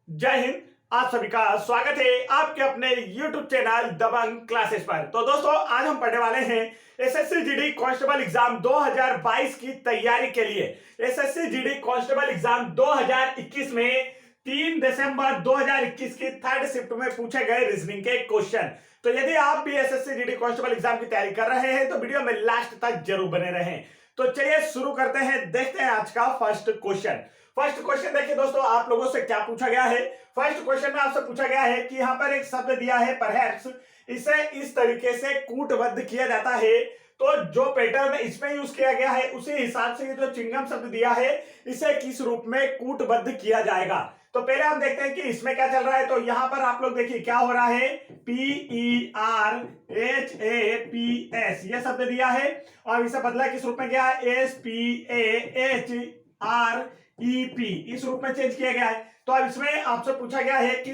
जय हिंद। आप सभी का स्वागत है आपके अपने YouTube चैनल दबंग क्लासेस पर। तो दोस्तों आज हम पढ़ने वाले हैं एसएससी जीडी कांस्टेबल एग्जाम 2022 की तैयारी के लिए। एसएससी जीडी कांस्टेबल एग्जाम 2021 में 3 दिसंबर 2021 की थर्ड शिफ्ट में पूछे गए रीजनिंग के क्वेश्चन। तो यदि आप भी एसएससी जीडी कांस्टेबल एग्जाम की तैयारी कर रहे हैं तो वीडियो में लास्ट तक जरूर बने रहें। तो चलिए शुरू करते हैं, देखते हैं आज का फर्स्ट क्वेश्चन। फर्स्ट क्वेश्चन देखिए दोस्तों, आप लोगों से क्या पूछा गया है। फर्स्ट क्वेश्चन में आपसे पूछा गया है कि यहाँ पर एक शब्द दिया है परहैप्स, इसे इस तरीके से कूटबद्ध किया जाता है। तो जो पैटर्न इसमें यूज किया गया है उसी हिसाब से ये जो चिंगम शब्द दिया है इसे किस रूप में कूटबद्ध किया जाएगा। तो पहले हम देखते हैं कि इसमें क्या चल रहा है। तो यहाँ पर आप लोग देखिए क्या हो रहा है, PERHAPS ये शब्द दिया है और इसे बदला किस रूप में गया है, SPAHREP इस रूप में चेंज किया गया है। तो अब इसमें आपसे पूछा गया है कि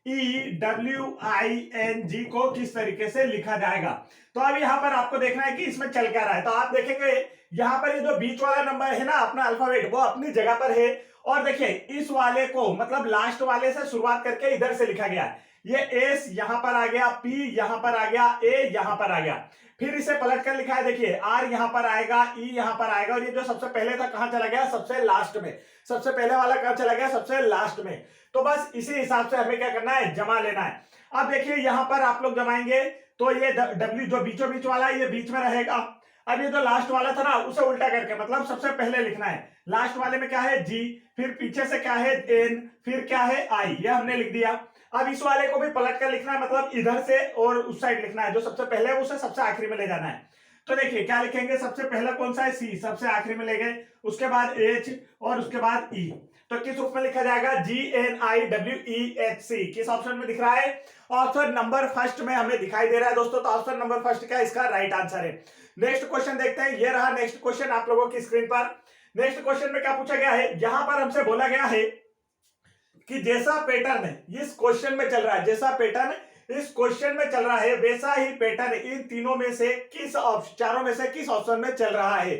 CHEWING को किस तरीके से लिखा जाएगा। तो अब यहाँ पर आपको देखना है कि इसमें चल क्या रहा है। तो आप देखेंगे यहाँ पर ये जो बीच वाला नंबर है ना अपना अल्फाबेट, वो अपनी जगह पर है। और देखिए इस वाले को मतलब लास्ट वाले से शुरुआत करके इधर से लिखा गया है। ये एस यहां पर आ गया, पी यहां पर आ गया, ए यहां पर आ गया, फिर इसे पलट कर लिखा है। देखिए आर यहां पर आएगा, ई यहां पर आएगा और ये जो सबसे पहले था कहां चला गया, सबसे लास्ट में। सबसे पहले वाला कहां चला गया, सबसे लास्ट में। तो बस इसी हिसाब से हमें क्या करना है, जमा लेना है। अब देखिए यहां पर आप लोग जमाएंगे तो ये डब्ल्यू जो बीचों बीच वाला है ये बीच में रहेगा। अब ये जो लास्ट वाला था ना उसे उल्टा करके मतलब सबसे पहले लिखना है। लास्ट वाले में क्या है, जी, फिर पीछे से क्या है, एन, फिर क्या है, आई, ये हमने लिख दिया। अब इस वाले को भी पलट कर लिखना है, मतलब इधर से और उस साइड लिखना है। जो सबसे पहले है उसे सबसे आखिरी में ले जाना है। तो देखिए क्या लिखेंगे, सबसे पहला कौन सा है, सी, सबसे आखिरी में ले गए, उसके बाद एच और उसके बाद ई। तो किस रूप में लिखा जाएगा, GNIWEHC। किस ऑप्शन में दिख रहा है, ऑप्शन नंबर फर्स्ट में हमें दिखाई दे रहा है दोस्तों। तो ऑप्शन नंबर फर्स्ट क्या इसका राइट आंसर है। नेक्स्ट क्वेश्चन देखते हैं, ये रहा नेक्स्ट क्वेश्चन आप लोगों की स्क्रीन पर। नेक्स्ट क्वेश्चन में क्या पूछा गया है, यहां पर हमसे बोला गया है कि जैसा पैटर्न इस क्वेश्चन में चल रहा है, जैसा पैटर्न इस क्वेश्चन में चल रहा है वैसा ही पैटर्न इन तीनों में से चारों में से किस ऑप्शन में चल रहा है।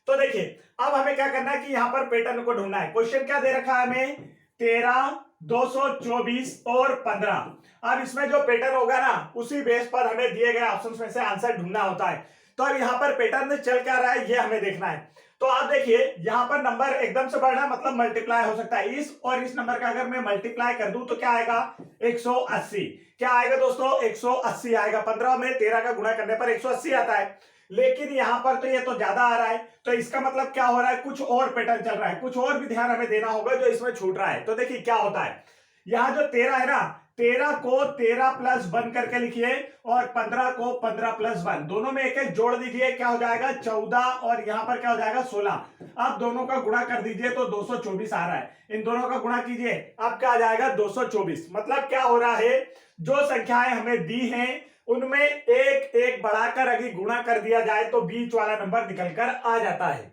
तो देखिए अब हमें क्या करना है कि यहां पर पैटर्न को ढूंढना है। क्वेश्चन क्या दे रखा है हमें, 13, 224 और 15। अब इसमें जो पैटर्न होगा ना उसी बेस पर हमें दिए गए ऑप्शंस में से आंसर ढूंढना होता है। तो अब यहाँ पर पैटर्न चल क्या रहा है ये हमें देखना है। तो आप देखिए यहाँ पर नंबर एकदम से बढ़ना मतलब मल्टीप्लाई हो सकता है। इस और इस नंबर का अगर मैं मल्टीप्लाई कर दूं तो क्या आएगा, 180। क्या आएगा दोस्तों, 180 आएगा। 15 में 13 का गुणा करने पर 180 आता है। लेकिन यहां पर तो ये तो ज्यादा आ रहा है, तो इसका मतलब क्या हो रहा है, कुछ और पैटर्न चल रहा है, कुछ और भी ध्यान हमें देना होगा जो इसमें छूट रहा है। तो देखिए क्या होता है, यहाँ जो 13 है ना, 13 को 13 प्लस 1 करके लिखिए और 15 को 15 प्लस 1, दोनों में एक एक जोड़ दीजिए, क्या हो जाएगा 14 और यहाँ पर क्या हो जाएगा 16। अब दोनों का गुणा कर दीजिए तो 224 आ रहा है। इन दोनों का गुणा कीजिए, अब क्या आ जाएगा 224। मतलब क्या हो रहा है, जो संख्याएं हमें दी हैं उनमें एक एक बढ़ाकर अगर गुणा कर दिया जाए तो बीच वाला नंबर निकलकर आ जाता है।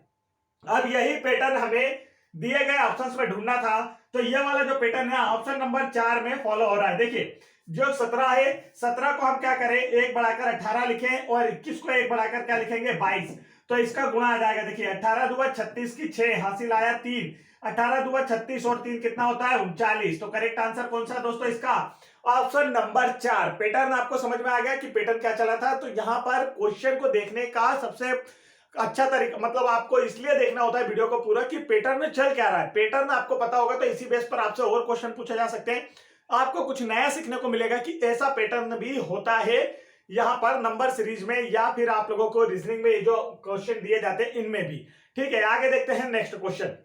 अब यही पैटर्न हमें दिए गए ऑप्शंस में ढूंढना था। तो ये वाला जो पैटर्न है ऑप्शन नंबर 4 में फॉलो हो रहा है। देखिए जो 17 है, 17 को हम क्या करें, एक बढ़ाकर 18 लिखें और 21 को एक बढ़ाकर क्या लिखेंगे, 22। तो इसका गुणा आ जाएगा। देखिए 18 दूना 36 की 6 हासिल आया 3, 18 दूना 36 और 3 कितना होता है 39। तो करेक्ट आंसर कौन सा दोस्तों इसका, ऑप्शन नंबर 4। पैटर्न आपको समझ में आ गया कि पैटर्न क्या चला था। तो यहाँ पर क्वेश्चन को देखने का सबसे अच्छा तरीका मतलब आपको इसलिए देखना होता है वीडियो को पूरा कि पैटर्न में चल क्या रहा है। पैटर्न आपको पता होगा तो इसी बेस पर आपसे और क्वेश्चन पूछे जा सकते हैं। आपको कुछ नया सीखने को मिलेगा कि ऐसा पैटर्न भी होता है यहाँ पर नंबर सीरीज में या फिर आप लोगों को रीजनिंग में जो क्वेश्चन दिए जाते हैं इनमें भी। ठीक है, आगे देखते हैं नेक्स्ट क्वेश्चन।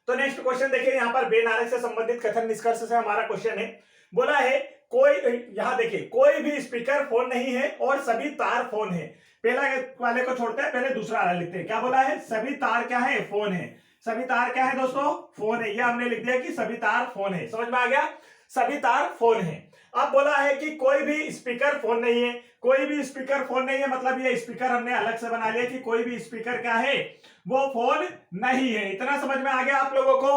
तो नेक्स्ट क्वेश्चन देखिए, यहाँ पर बेनारे से संबंधित कथन निष्कर्ष से हमारा क्वेश्चन है। बोला है कोई, यहाँ देखिए कोई भी स्पीकर फोन नहीं है और सभी तार फोन है। पहला वाले को छोड़ते हैं, पहले दूसरा वाला लिखते हैं। क्या बोला है, सभी तार क्या है, फोन है। सभी तार क्या है दोस्तों, फोन है। ये हमने लिख दिया कि सभी तार फोन है। समझ में आ गया, सभी तार फोन है। अब बोला है कि कोई भी स्पीकर फोन नहीं है। कोई भी स्पीकर फोन नहीं है मतलब ये स्पीकर हमने अलग से बना लिया कि कोई भी स्पीकर क्या है, वो फोन नहीं है। इतना समझ में आ गया आप लोगों को।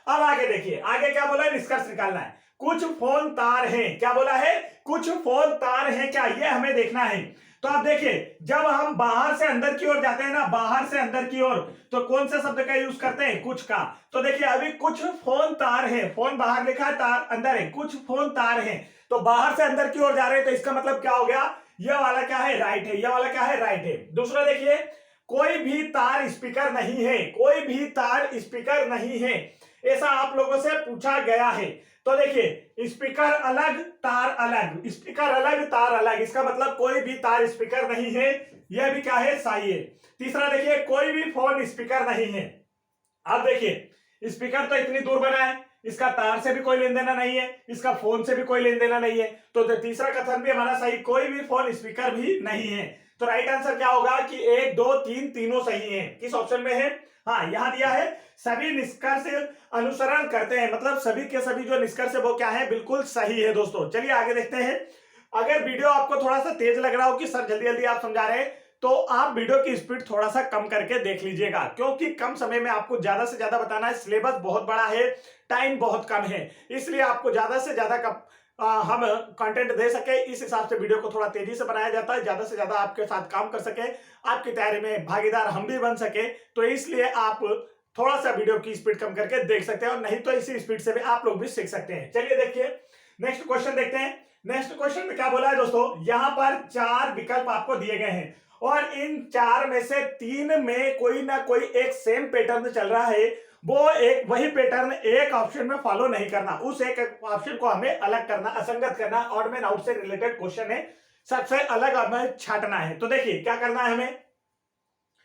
अब आगे देखिए, आगे क्या बोला है, निष्कर्ष निकालना है। कुछ फोन तार हैं, क्या बोला है, कुछ फोन तार हैं क्या, ये हमें देखना है। तो आप देखिए जब हम बाहर से अंदर की ओर जाते हैं ना, बाहर से अंदर की ओर, तो कौन से शब्द का यूज करते हैं? कुछ का। तो देखिए अभी कुछ फोन तार है, फोन बाहर लिखा है, तार अंदर है, कुछ फोन तार है, तो बाहर से अंदर की ओर जा रहे हैं, तो इसका मतलब क्या हो गया? ये वाला क्या है? राइट है। ये वाला क्या है? राइट है। दूसरा देखिए, कोई भी तार स्पीकर नहीं है, कोई भी तार स्पीकर नहीं है, ऐसा आप लोगों से पूछा गया है। तो देखिए स्पीकर अलग तार अलग, स्पीकर अलग तार अलग, इसका मतलब कोई भी तार स्पीकर नहीं है, यह भी क्या है? सही है। तीसरा देखिए, कोई भी फोन स्पीकर नहीं है। अब देखिए स्पीकर तो इतनी दूर बना है, इसका तार से भी कोई लेन देना नहीं है, इसका फोन से भी कोई लेन देना नहीं है, तो तीसरा कथन भी हमारा सही, कोई भी फोन स्पीकर भी नहीं है। तो राइट आंसर क्या होगा कि 1 2 3 तीनों सही है। किस ऑप्शन में है? हाँ यहां दिया है, सभी निष्कर्ष अनुसरण करते हैं, मतलब सभी के सभी जो निष्कर्ष है वो क्या है? बिल्कुल सही है दोस्तों। चलिए आगे देखते हैं। अगर वीडियो आपको थोड़ा सा तेज लग रहा हो कि सर जल्दी जल्दी आप समझा रहे हैं, तो आप वीडियो की स्पीड थोड़ा सा कम करके देख लीजिएगा, क्योंकि कम समय में आपको ज्यादा से ज्यादा बताना है, सिलेबस बहुत बड़ा है, टाइम बहुत कम है, इसलिए आपको ज्यादा से ज्यादा हम कंटेंट दे सके, इस हिसाब से वीडियो को थोड़ा तेजी से बनाया जाता है, ज्यादा से ज्यादा आपके साथ काम कर सके, आपकी तैयारी में भागीदार हम भी बन सके, तो इसलिए आप थोड़ा सा वीडियो की स्पीड कम करके देख सकते हैं, और नहीं तो इसी स्पीड से भी आप लोग भी सीख सकते हैं। चलिए देखिए नेक्स्ट क्वेश्चन देखते हैं। नेक्स्ट क्वेश्चन में क्या बोला है दोस्तों? यहां पर 4 विकल्प आपको दिए गए हैं, और इन 4 में से 3 में कोई ना कोई एक सेम पैटर्न चल रहा है, वो एक वही पैटर्न एक ऑप्शन में फॉलो नहीं करना, उस एक ऑप्शन को हमें अलग करना, असंगत करना, ऑड में आउट से रिलेटेड क्वेश्चन है, सबसे अलग हमें छांटना है। तो देखिए क्या करना है हमें,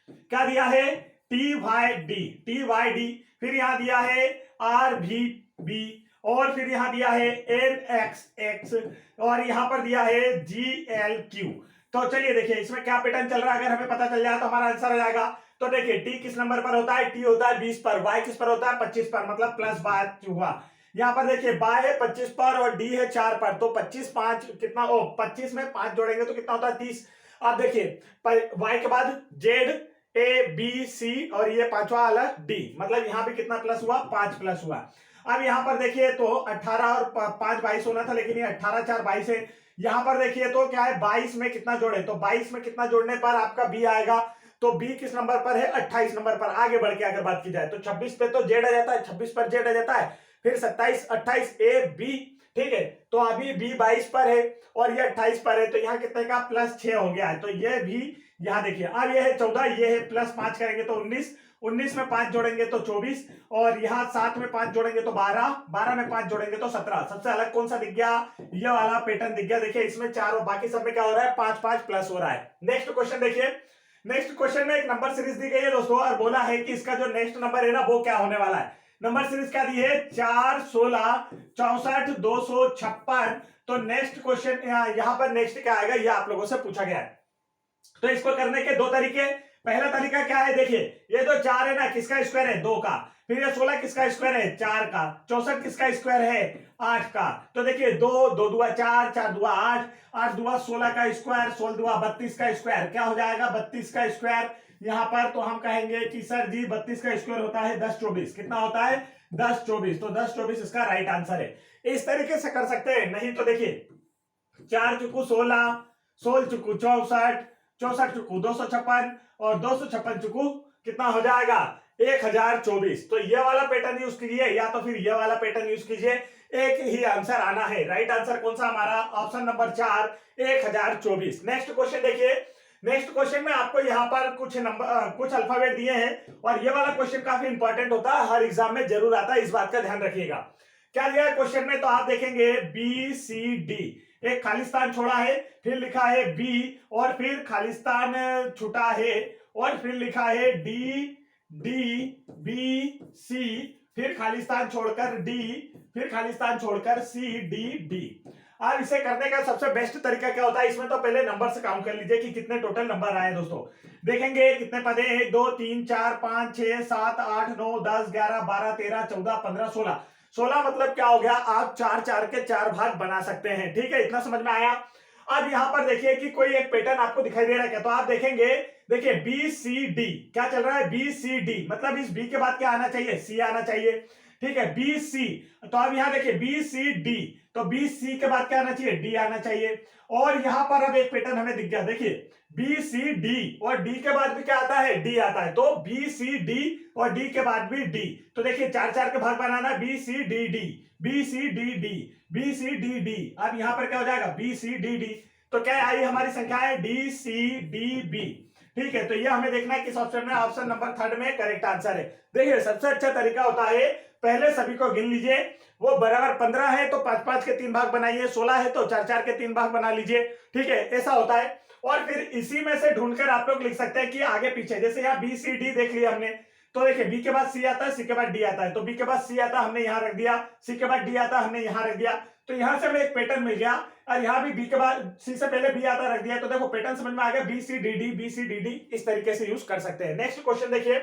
क्या दिया है? टी वाई डी, फिर यहां दिया है आर भी बी, और फिर यहां दिया है एन एक्स एक्स, और यहां पर दिया है जी एल क्यू। तो चलिए देखिए इसमें क्या पैटर्न चल रहा है, अगर हमें पता चल जाए तो हमारा आंसर आ जाएगा। तो देखिए टी किस नंबर पर होता है? टी होता है 20 पर, वाई किस पर होता है? 25 पर, मतलब प्लस बाय हुआ। यहाँ पर देखिए बाय है 25 पर और डी है 4 पर, तो 25 5 कितना? ओ 25 में 5 जोड़ेंगे तो कितना होता है? 30। अब देखिए वाई के बाद जेड ए बी सी, और ये पांचवा वाला डी, मतलब यहाँ पे कितना प्लस हुआ? 5 प्लस हुआ। अब यहाँ पर देखिए तो 18 और 5 22 होना था, लेकिन ये 18 4 22 है। यहाँ पर देखिए तो क्या है, 22 में कितना जोड़े? तो 22 में कितना जोड़ने पर आपका बी आएगा? तो बी किस नंबर पर है? 28 नंबर पर। आगे बढ़ के अगर बात की जाए तो 26 पे तो जेड आ जाता है, 26 पर जेड आ जाता है, फिर 27 28 ए बी, ठीक है। तो अभी बी 22 पर है और ये 28 पर है, तो यहाँ कितने का? प्लस 6 हो गया है, तो ये भी यहाँ देखिए, अब ये है 14, ये है प्लस 5 करेंगे तो 19, 19 में 5 जोड़ेंगे तो 24, और यहाँ 7 में 5 जोड़ेंगे तो 12, 12 में 5 जोड़ेंगे तो 17। सबसे अलग कौन सा दिख गया? ये वाला पैटर्न दिख गया। देखिए इसमें 4 और बाकी सब में क्या हो रहा है? 5 5 प्लस हो रहा है। नेक्स्ट क्वेश्चन देखिए। नेक्स्ट क्वेश्चन में एक नंबर सीरीज दी गई है दोस्तों, और बोला है कि इसका जो नेक्स्ट नंबर है ना वो क्या होने वाला है। नंबर सीरीज क्या दी है? 4 16 64 256। तो नेक्स्ट क्वेश्चन यहाँ पर नेक्स्ट क्या आएगा, ये आप लोगों से पूछा गया है। तो इसको करने के दो तरीके। पहला तरीका क्या है? देखिए ये तो 4 है ना, किसका स्क्वायर है? 2 का। फिर ये 16 किसका स्क्वायर है? 4 का। 64 किसका स्क्वायर है? 8 का। तो देखिए 2 2 दुआ 4, 4 दुआ 8, 8 दुआ 16 का स्क्वायर, 16 दुआ 32 का स्क्वायर, क्या हो जाएगा? 32 का स्क्वायर। यहाँ पर तो हम कहेंगे कि सर जी 32 का स्क्वायर होता है 10 24। कितना होता है? 10 24। तो 10 24 इसका राइट आंसर है। इस तरीके से कर सकते हैं, नहीं तो देखिए 4 चुकू 16, 16 चुकू 64, 64 चुकू 256, और 256 चुकू कितना हो जाएगा? 1024। तो ये वाला पैटर्न यूज कीजिए या तो फिर ये वाला पैटर्न यूज कीजिए, एक ही आंसर आना है। राइट आंसर कौन सा हमारा? Option number 4 1024। नेक्स्ट क्वेश्चन देखिए। नेक्स्ट क्वेश्चन में आपको यहाँ पर कुछ नंबर कुछ अल्फाबेट दिए हैं, और ये वाला क्वेश्चन काफी इंपॉर्टेंट होता है, हर एग्जाम में जरूर आता है, इस बात का ध्यान रखिएगा। क्या दिया है क्वेश्चन में? तो आप देखेंगे बी सी डी, एक खालिस्तान छोड़ा है, फिर लिखा है बी, और फिर खालिस्तान छूटा है, और फिर लिखा है डी डी बी सी, फिर खालिस्तान छोड़कर डी, फिर खालिस्तान छोड़कर सी डी डी। अब इसे करने का सबसे बेस्ट तरीका क्या होता है? इसमें तो पहले नंबर से काउंट कर लीजिए कि कितने टोटल नंबर आए दोस्तों। देखेंगे कितने पद है? 1 2 3 4 5 6 7 8 9 10 11 12 13 14 15 16। 16 मतलब क्या हो गया? आप 4 4 के 4 भाग बना सकते हैं, ठीक है, इतना समझ में आया। अब यहां पर देखिए कि कोई एक पैटर्न आपको दिखाई दे रहा है क्या? तो आप देखेंगे, देखिए बी सी डी क्या चल रहा है? बी सी डी, मतलब इस बी के बाद क्या आना चाहिए? सी आना चाहिए, ठीक है, बी सी, तो अब यहां देखिए बी सी डी, तो बी सी के बाद क्या आना चाहिए, डी आना चाहिए। और यहां पर अब एक पैटर्न हमें दिख गया, देखिए बी सी डी और डी के बाद भी क्या आता है, डी आता है, तो बी सी डी और डी के बाद भी डी, तो देखिए चार चार के भाग बनाना, B C D D, B C D D, B C D D. अब यहां पर क्या हो जाएगा, बी सी डी डी, तो क्या आई हमारी संख्या है डी सी डी बी। ठीक है, तो ये हमें देखना है किस ऑप्शन में, ऑप्शन नंबर थर्ड में करेक्ट आंसर है। देखिए सबसे अच्छा तरीका होता है, पहले सभी को गिन लीजिए, वो बराबर 15 है तो 5-5 के 3 भाग बनाइए, 16 है तो 4-4 के 3 भाग बना लीजिए। ठीक है, ऐसा होता है। और फिर इसी में से ढूंढकर आप लोग लिख सकते हैं कि आगे पीछे, जैसे यहाँ बी सी डी देख लिया हमने, तो देखिए बी के बाद सी आता है, सी के बाद डी आता है, तो बी के बाद सी आता हमने यहाँ रख दिया, सी के बाद डी आता हमने यहाँ रख दिया, तो यहां से हमें एक पैटर्न मिल गया। और यहाँ भी बी के बाद सी से पहले बी आता रख दिया, तो देखो पैटर्न समझ में आ गया, B C D D, B C D D, इस तरीके से यूज कर सकते हैं। नेक्स्ट क्वेश्चन देखिए,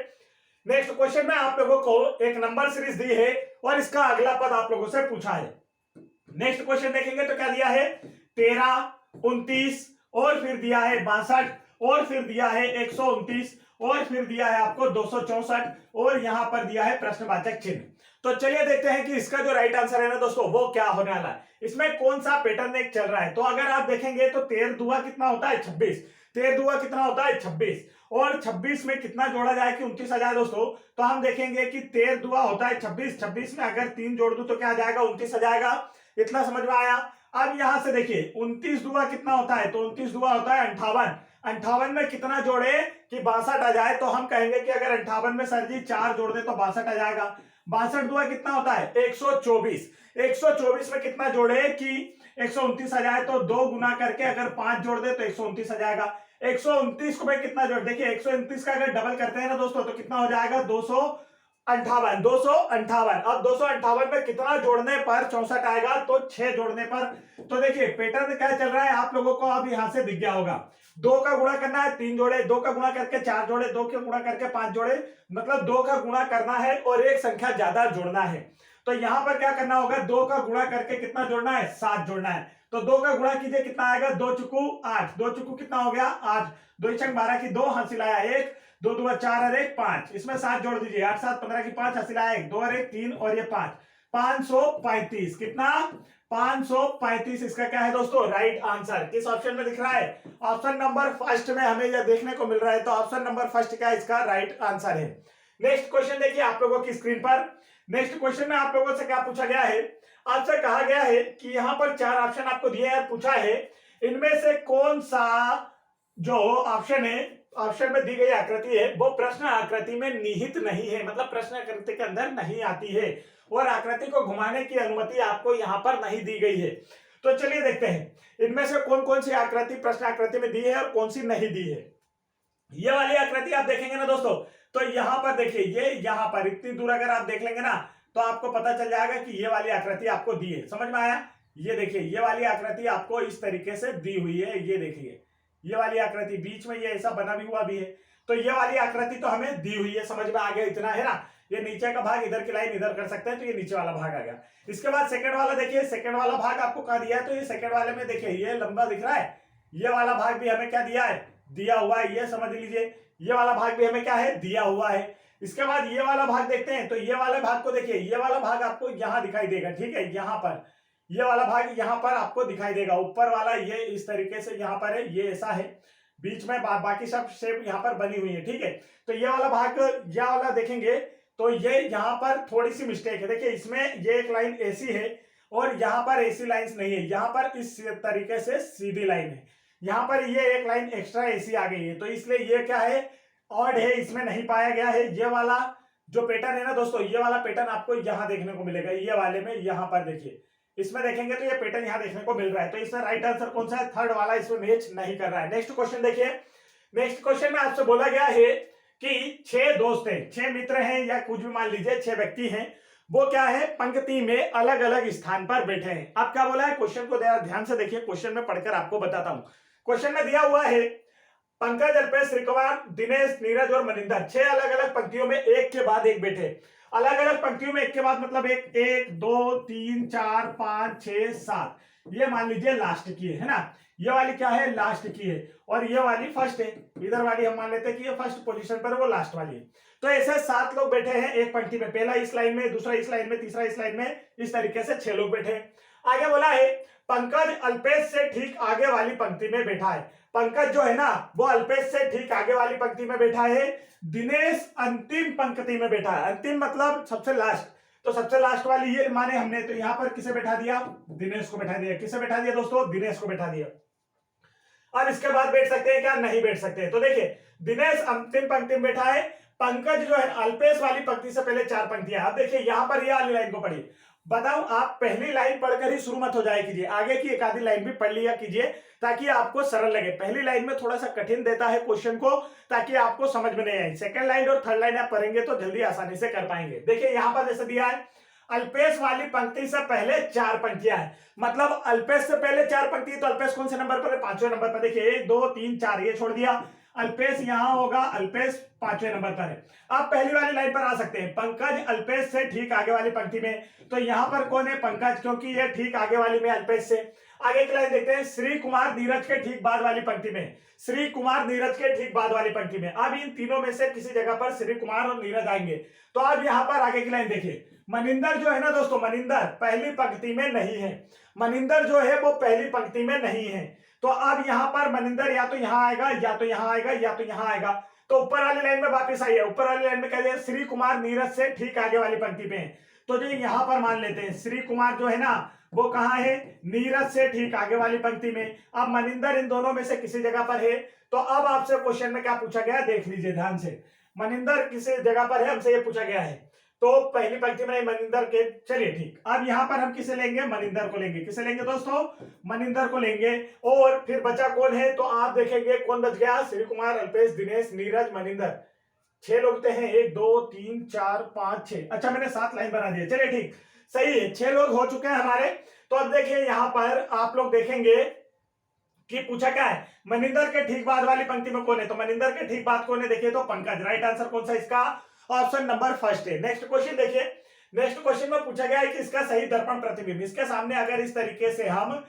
नेक्स्ट क्वेश्चन में आप लोगों को एक नंबर सीरीज दी है और इसका अगला पद आप लोगों से पूछा है। नेक्स्ट क्वेश्चन देखेंगे तो क्या दिया है, 13, 29 और फिर दिया है 62 और फिर दिया है 129 और फिर दिया है आपको 264 और यहां पर दिया है प्रश्नवाचक चिन्ह। तो चलिए देखते हैं कि इसका जो राइट आंसर है ना दोस्तों, वो क्या होने वाला है, इसमें कौन सा पैटर्न एक चल रहा है। तो अगर आप देखेंगे तो 13 दुआ कितना होता है, 26, 13 दुआ कितना होता है 26, और 26 में कितना जोड़ा जाए कि 29 आ जाए दोस्तों, तो हम देखेंगे कि 13 दुआ होता है 26, 26 में अगर 3 जोड़ दूं तो क्या आ जाएगा, 29 आ जाएगा। इतना समझ में आया। अब यहां से देखिए 29 दुआ कितना होता है, तो 29 दुआ होता है 58, 58 में कितना जोड़े कि 62 आ जाए, तो हम कहेंगे कि अगर 58 में सर जी 4 जोड़ दे तो 62 आ जाएगा। 62 दुआ कितना होता है 124, 124 में कितना जोड़े कि 129 आ जाए, तो 2 गुना करके अगर 5 जोड़ दे तो 129 आ जाएगा। 129 को मैं कितना जोड़, देखिए 129 का अगर डबल करते हैं ना दोस्तों तो कितना हो जाएगा 258, 258। अब 258 में कितना जोड़ने पर 64 आएगा, तो 6 जोड़ने पर। तो देखिए पैटर्न क्या चल रहा है आप लोगों को अब यहां से दिख गया होगा, 2 का गुणा करना है 3 जोड़े, 2 का गुणा करके 4 जोड़े, 2 का गुणा करके 5 जोड़े, मतलब 2 का गुणा करना है और एक संख्या ज्यादा जोड़ना है। तो यहां पर क्या करना होगा, 2 का गुणा करके कितना जोड़ना है, 7 जोड़ना है। तो 2 का गुणा कीजिए, कितना आएगा, 2 चुकू 8, 2 चुकू कितना हो गया 8, 2 छंग 12 की 2, हासिल आया 1, 2 दूना 4 और 1 5, इसमें 7 जोड़ दीजिए, 8 7 15 की 5, हासिल आया 1, 2 और 1 3 और ये 5, 535। कितना, 535 इसका क्या है दोस्तों, राइट आंसर। किस ऑप्शन में दिख रहा है, ऑप्शन नंबर फर्स्ट में हमें यह देखने को मिल रहा है, तो ऑप्शन नंबर फर्स्ट क्या इसका राइट आंसर है। नेक्स्ट क्वेश्चन देखिए आप लोगों की स्क्रीन पर। नेक्स्ट क्वेश्चन में आप लोगों से क्या पूछा गया है, आपसे कहा गया है कि यहां पर 4 ऑप्शन आपको दिए हैं, पूछा है इनमें से कौन सा जो ऑप्शन है, ऑप्शन में दी गई आकृति है वो प्रश्न आकृति में निहित नहीं है, मतलब प्रश्न आकृति के अंदर नहीं आती है और आकृति को घुमाने की अनुमति आपको यहां पर नहीं दी गई है। तो चलिए देखते हैं इनमें से कौन कौन सी आकृति प्रश्न आकृति में दी है और कौन सी नहीं दी है। ये वाली आकृति आप देखेंगे ना दोस्तों, तो यहां पर देखिए, ये यहां पर इतनी दूर अगर आप देख लेंगे ना तो आपको पता चल जाएगा कि ये वाली आकृति आपको दी है। समझ में आया, ये देखिए ये वाली आकृति आपको इस तरीके से दी हुई है, ये देखिए ये वाली आकृति बीच में ये ऐसा बना भी हुआ भी है, तो ये वाली आकृति तो हमें दी हुई है, समझ में आ गया इतना है ना। ये नीचे का भाग इधर की लाइन इधर कर सकते हैं, तो ये नीचे वाला भाग आ गया। इसके बाद सेकंड वाला देखिए, सेकंड वाला भाग आपको कहा दिया है, तो ये सेकंड वाले में देखिए ये लंबा दिख रहा है, ये वाला भाग भी हमें क्या दिया है, दिया हुआ है, ये समझ लीजिए ये वाला भाग भी हमें क्या है, दिया हुआ है। इसके बाद ये वाला भाग देखते हैं, तो ये वाले भाग को देखिए, ये वाला भाग आपको यहाँ दिखाई देगा, ठीक है, यहाँ पर ये वाला भाग यहाँ पर आपको दिखाई देगा, ऊपर वाला ये इस तरीके से यहाँ पर है, ये ऐसा है, बीच में बाकी सब शेप यहाँ पर बनी हुई है, ठीक है। तो ये वाला भाग, ये वाला देखेंगे तो ये यहाँ पर थोड़ी सी मिस्टेक है, देखिए इसमें ये एक लाइन ऐसी है और यहाँ पर ऐसी लाइंस नहीं है, यहाँ पर इस तरीके से सीधी लाइन है, यहाँ पर ये एक लाइन एक्स्ट्रा ऐसी आ गई है, तो इसलिए ये क्या है, ऑड है, इसमें नहीं पाया गया है। ये वाला जो पैटर्न है ना दोस्तों, ये वाला पैटर्न आपको यहाँ देखने को मिलेगा, ये वाले में यहाँ पर देखिए, इसमें देखेंगे तो ये पैटर्न यहाँ देखने को मिल रहा है, तो इसमें राइट आंसर कौन सा है, थर्ड वाला, इसमें मैच नहीं कर रहा है। नेक्स्ट क्वेश्चन देखिए, नेक्स्ट क्वेश्चन में आपसे बोला गया है कि 6 दोस्त हैं, 6 मित्र हैं या कुछ भी मान लीजिए 6 व्यक्ति हैं, वो क्या है पंक्ति में अलग अलग स्थान पर बैठे हैं। अब क्या बोला है, क्वेश्चन को ध्यान से देखिए, क्वेश्चन में पढ़कर आपको बताता हूं। क्वेश्चन में दिया हुआ है पंकज, अल्पेश, श्रीकुमार, दिनेश, नीरज और मनिंदर 6 अलग अलग पंक्तियों में एक के बाद एक बैठे, अलग अलग पंक्तियों में एक के बाद मतलब एक 1 2 3 4 5 6 7, ये मान लीजिए लास्ट की है ना, ये वाली क्या है लास्ट की है और ये वाली फर्स्ट है, इधर वाली हम मान लेते हैं कि ये फर्स्ट पोजीशन पर वो लास्ट वाली है। तो ऐसे 7 लोग बैठे हैं एक पंक्ति में, पहला इस लाइन में, दूसरा इस लाइन में, तीसरा इस लाइन में, इस तरीके से 6 लोग बैठे हैं। आगे बोला है पंकज अल्पेश से ठीक आगे वाली पंक्ति में बैठा है। पंकज जो है ना वो अल्पेश से ठीक आगे वाली पंक्ति में बैठा है। दिनेश अंतिम पंक्ति में बैठा है। अंतिम मतलब सबसे लास्ट, तो सबसे लास्ट वाली ये माने हमने, तो यहां पर किसे बैठा दिया? दिनेश को बैठा दिया। किसे बैठा दिया दोस्तों? दिनेश को बैठा दिया। अब इसके बाद बैठ सकते हैं क्या? नहीं बैठ सकते हैं। तो देखिए दिनेश अंतिम पंक्ति में बैठा है, पंकज जो है अल्पेश वाली पंक्ति से पहले 4 पंक्तियां। अब देखिए यहां पर ये वाली लाइन को पढ़िए। बताओ, आप पहली लाइन पढ़कर ही शुरू मत हो जाए कीजिए, आगे की एक आधी लाइन भी पढ़ लिया कीजिए ताकि आपको सरल लगे। पहली लाइन में थोड़ा सा कठिन देता है क्वेश्चन को ताकि आपको समझ में नहीं आए। सेकंड लाइन और थर्ड लाइन आप पढ़ेंगे तो जल्दी आसानी से कर पाएंगे। देखिए यहां पर जैसे दिया है अल्पेश वाली पंक्ति से पहले 4 पंक्तियां हैं, मतलब अल्पेश से पहले 4 पंक्ति, तो अल्पेश कौन से नंबर पर है? 5वें नंबर पर। देखिए 1 2 3 4 ये छोड़ दिया, अल्पेश यहां होगा, अल्पेश 5वें नंबर पर है। आप पहली वाली लाइन पर आ सकते हैं, पंकज अल्पेश से ठीक आगे वाली पंक्ति में, तो यहां पर कौन है? पंकज, क्योंकि ये ठीक आगे वाली में अल्पेश से। आगे की लाइन देखते हैं, श्री कुमार नीरज के ठीक बाद वाली पंक्ति में, श्री कुमार नीरज के ठीक बाद वाली पंक्ति में। अब इन तीनों में से किसी जगह पर श्री कुमार और नीरज आएंगे। तो अब यहां पर आगे की लाइन देखिए, मनिंदर जो है ना दोस्तों, मनिंदर पहली पंक्ति में नहीं है। मनिंदर जो है वो पहली पंक्ति में नहीं है। तो अब यहां पर मनिंदर या तो यहां आएगा, या तो यहां आएगा, या तो यहां आएगा। तो ऊपर वाली लाइन में वापस आइए, ऊपर वाली लाइन में कह दिया श्री कुमार नीरज से ठीक आगे वाली पंक्ति पे है। तो जो यहां पर मान लेते हैं श्री कुमार जो है ना वो कहां है? नीरज से ठीक आगे वाली पंक्ति में। अब मनिंदर इन दोनों में से किसी जगह पर है। तो अब आपसे क्वेश्चन में क्या पूछा गया देख लीजिए ध्यान से। मनिंदर किसी जगह पर है, हमसे ये पूछा गया है, तो पहली पंक्ति में मनिंदर के, चलिए ठीक। अब यहां पर हम किसे लेंगे? मनिंदर को लेंगे। किसे लेंगे दोस्तों? मनिंदर को लेंगे। और फिर बचा कौन है? तो आप देखेंगे कौन बच गया? श्री कुमार, अल्पेश, दिनेश, नीरज, मनिंदर। 6 लोग तो हैं, 1 2 3 4 5 6। अच्छा मैंने 7 लाइन बना दिया, चलिए ठीक, सही है। 6 लोग हो चुके हैं हमारे। तो अब देखिए यहां पर आप लोग देखेंगे कि पूछा क्या है? मनिंदर के ठीक बाद वाली पंक्ति में कौन है? तो मनिंदर के ठीक बाद कौन है? देखिए तो पंकज। राइट आंसर कौन सा इसका? ऑप्शन नंबर फर्स्ट है। नेक्स्ट क्वेश्चन देखिए, नेक्स्ट क्वेश्चन में पूछा गया है कि इसका सही दर्पण प्रतिबिंब, इसके सामने अगर इस तरीके से हम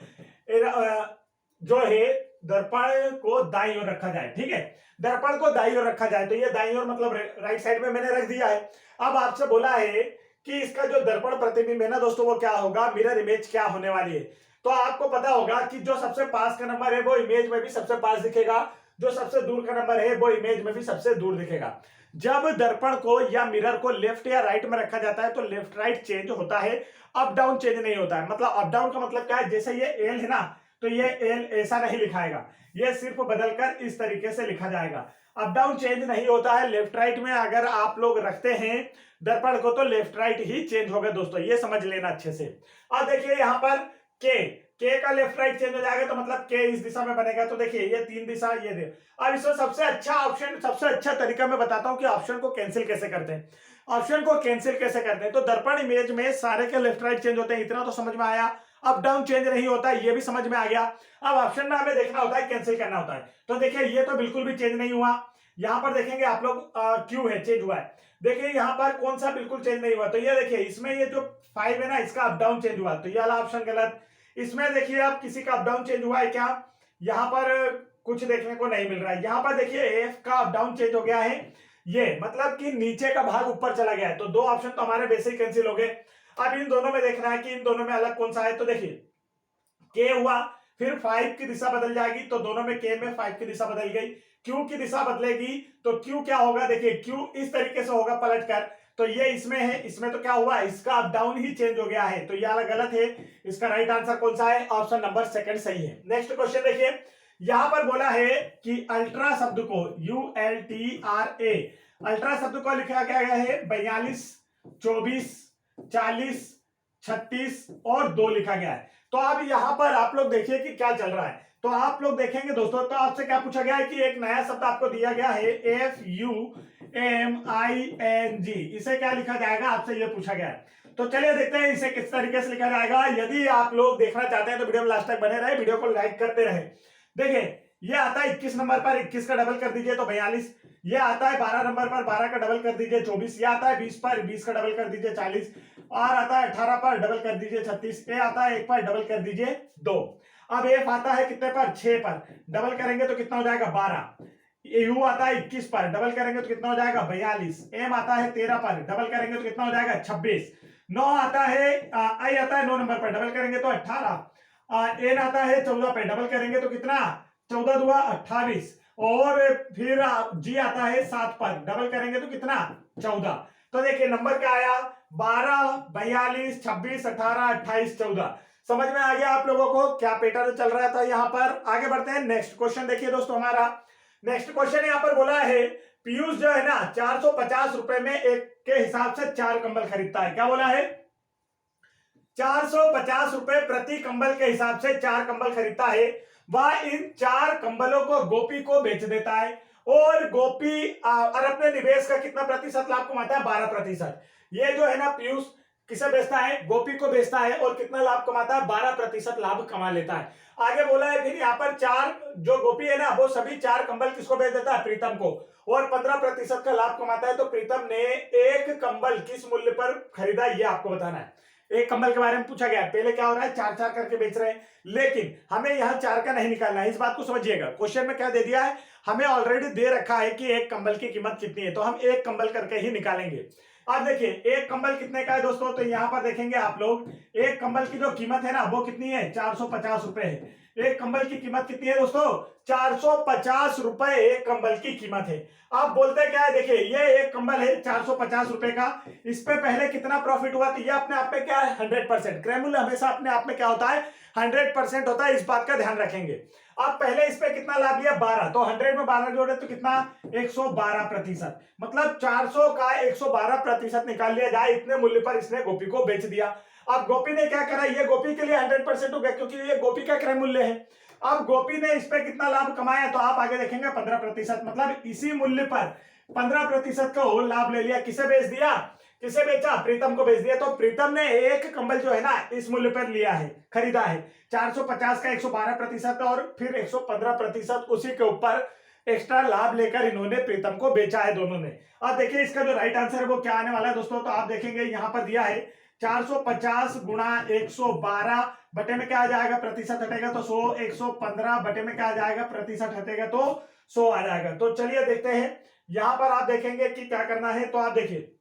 जो है दर्पण को दाईं ओर रखा जाए, ठीक है, दर्पण को दाईं ओर रखा जाए, तो ये दाईं ओर मतलब राइट साइड में मैंने रख दिया है। अब आपसे बोला है कि इसका जो दर्पण प्रतिबिंब है ना दोस्तों वो क्या होगा? मिरर इमेज क्या होने वाली है? तो आपको पता होगा कि जो सबसे पास का नंबर है वो इमेज में भी सबसे पास दिखेगा, जो सबसे दूर का नंबर है वो इमेज में भी सबसे दूर दिखेगा। जब दर्पण को या मिरर को लेफ्ट या राइट में रखा जाता है तो लेफ्ट राइट चेंज होता है, अप डाउन चेंज नहीं होता है। मतलब अप डाउन का मतलब क्या है? जैसे ये एल है ना, तो ये एल ऐसा नहीं लिखाएगा, ये सिर्फ बदलकर इस तरीके से लिखा जाएगा। अप डाउन चेंज नहीं होता है। लेफ्ट राइट में अगर आप लोग रखते हैं दर्पण को तो लेफ्ट राइट ही चेंज होगा दोस्तों, ये समझ लेना अच्छे से। अब देखिए यहां पर के का लेफ्ट राइट चेंज हो जाएगा, तो मतलब के इस दिशा में बनेगा। तो देखिए ये 3 दिशा, ये दे। अब इसमें सबसे अच्छा ऑप्शन, सबसे अच्छा तरीका मैं बताता हूं कि ऑप्शन को कैंसिल कैसे करते हैं। ऑप्शन को कैंसिल कैसे करते हैं? तो दर्पण इमेज में सारे के लेफ्ट राइट चेंज होते हैं, इतना तो समझ में आया। अप डाउन चेंज नहीं होता है, ये भी समझ में आ गया। अब ऑप्शन में हमें देखना होता है, कैंसिल करना होता है। तो देखिए ये तो बिल्कुल भी चेंज नहीं हुआ। यहां पर देखेंगे आप लोग क्यू है, चेंज हुआ है। देखिए यहां पर कौन सा बिल्कुल चेंज नहीं हुआ? तो ये देखिए इसमें ये जो 5 है ना, इसका अप डाउन चेंज हुआ, तो ये वाला ऑप्शन गलत। इसमें देखिए आप किसी का अप डाउन चेंज हुआ है क्या? यहां पर कुछ देखने को नहीं मिल रहा है। यहां पर देखिए एफ का अप डाउन चेंज हो गया है, ये मतलब कि नीचे का भाग ऊपर चला गया है। तो 2 ऑप्शन तो हमारे वैसे ही कैंसिल हो गए। अब इन दोनों में देखना है कि इन दोनों में अलग कौन सा है। तो देखिए के हुआ, फिर 5 की दिशा बदल जाएगी, तो दोनों में के में 5 की दिशा बदल गई। क्यू की दिशा बदलेगी, तो क्यू क्या होगा? देखिए क्यू इस तरीके से होगा पलट कर, तो ये इसमें है, इसमें तो क्या हुआ? इसका अप डाउन ही चेंज हो गया है, तो ये वाला गलत है। इसका राइट आंसर कौन सा है? ऑप्शन नंबर सेकंड सही है। नेक्स्ट क्वेश्चन देखिए, यहां पर बोला है कि अल्ट्रा शब्द को ULTRA, अल्ट्रा शब्द को लिखा गया है 42 24 40 36 और 2 लिखा गया है। तो अब यहां पर आप लोग देखिए कि क्या चल रहा है। तो आप लोग देखेंगे दोस्तों, तो आपसे क्या पूछा गया है कि एक नया शब्द आपको दिया गया है FUMING, इसे क्या लिखा जाएगा? आपसे ये पूछा गया है। तो चलिए देखते हैं इसे किस तरीके से लिखा जाएगा। यदि आप लोग देखना चाहते हैं तो वीडियो में लास्ट तक बने रहे, वीडियो को लाइक करते रहे। देखिए ये आता है 21 नंबर पर 21 का डबल कर दीजिए तो 42, ये आता है 12 नंबर पर 12 का डबल कर दीजिए 24, ये आता है 20 पर 20 का डबल कर दीजिए 40, और आता है 18 पर डबल कर दीजिए 36, ये आता है 1 पर डबल कर दीजिए 2। अब एफ आता है कितने पर? 6 पर, डबल करेंगे तो कितना हो जाएगा? 12। यू आता है 21 पर, डबल करेंगे तो कितना हो जाएगा 42। एम आता है 13 पर, डबल करेंगे तो कितना हो जाएगा 26। 9 आता है, आई आता है 9 नंबर पर, डबल करेंगे तो 18। एन आता है 14 पे, डबल करेंगे तो कितना 14 दुआ 28। और फिर जी आता है 7 पर, डबल करेंगे तो कितना 14। तो देखिए नंबर क्या आया 12, 42, 26, 18, 28, 14। समझ में आ गया आप लोगों को क्या पैटर्न चल रहा था यहाँ पर। आगे बढ़ते हैं, नेक्स्ट क्वेश्चन देखिए दोस्तों हमारा। नेक्स्ट क्वेश्चन यहाँ पर बोला है पीयूष जो है ना 450 रुपए में एक के हिसाब से 4 कंबल खरीदता है। क्या बोला है 450 रुपए प्रति कंबल के हिसाब से 4 कंबल खरीदता है। वह इन 4 कंबलों को गोपी को बेच देता है और गोपी और अपने निवेश का कितना प्रतिशत लाभ कमाता है 12%। ये जो है ना पीयूष किसे बेचता है गोपी को बेचता है और कितना लाभ कमाता है 12% लाभ कमा लेता है। आगे बोला है फिर यहाँ पर 4 जो गोपी है ना वो सभी 4 कंबल किसको बेच देता है प्रीतम को और 15% का लाभ कमाता है। तो प्रीतम ने एक कंबल किस मूल्य पर खरीदा ये आपको बताना है। एक कंबल के बारे में पूछा गया, पहले क्या हो रहा है 4-4 करके बेच रहे हैं, लेकिन हमें यहाँ 4 का नहीं निकालना है, इस बात को समझिएगा। क्वेश्चन में क्या दे दिया है हमें ऑलरेडी दे रखा है कि एक कंबल की कीमत कितनी है, तो हम एक कंबल करके ही निकालेंगे। अब देखिए एक कंबल कितने का है दोस्तों, तो यहाँ पर देखेंगे आप लोग एक कंबल की जो कीमत है ना वो कितनी है 450 रुपए है। एक कंबल की कीमत कितनी है दोस्तों 450 रुपए एक कंबल की कीमत है। आप बोलते क्या है देखिए ये एक कंबल है 450 रुपए का, इस पे पहले कितना प्रॉफिट हुआ, तो ये अपने आप में क्या है 100%। क्रय मूल्य हमेशा अपने आप में क्या होता है 100% होता है, इस बात का ध्यान रखेंगे। अब पहले इस पे कितना लाभ लिया 12, तो 100 में 12 जोड़े तो कितना 112%, मतलब 400 का 112% निकाल लिया जाए, इतने मूल्य पर इसने गोपी को बेच दिया। अब गोपी ने क्या करा ये गोपी के लिए 100% हो गया क्योंकि ये गोपी का क्रय मूल्य है। अब गोपी ने इस पे कितना लाभ कमाया, तो आप आगे देखेंगे 15%, मतलब इसी मूल्य पर 15% का लाभ ले लिया। किसे बेच दिया, किसे बेचा प्रीतम को बेच दिया। तो प्रीतम ने एक कंबल जो है ना इस मूल्य पर लिया है, खरीदा है 450 का 112% और फिर 115% उसी के ऊपर एक्स्ट्रा लाभ लेकर इन्होंने प्रीतम को बेचा है दोनों ने। अब देखिए इसका जो राइट आंसर है वो क्या आने वाला है दोस्तों, तो आप देखेंगे यहां पर दिया है 450 गुणा 112 बटे में क्या आ जाएगा प्रतिशत हटेगा तो 100, 115 बटे में क्या आ जाएगा प्रतिशत हटेगा तो 100 आ जाएगा। तो चलिए देखते हैं यहां पर आप देखेंगे कि क्या करना है। तो आप देखिए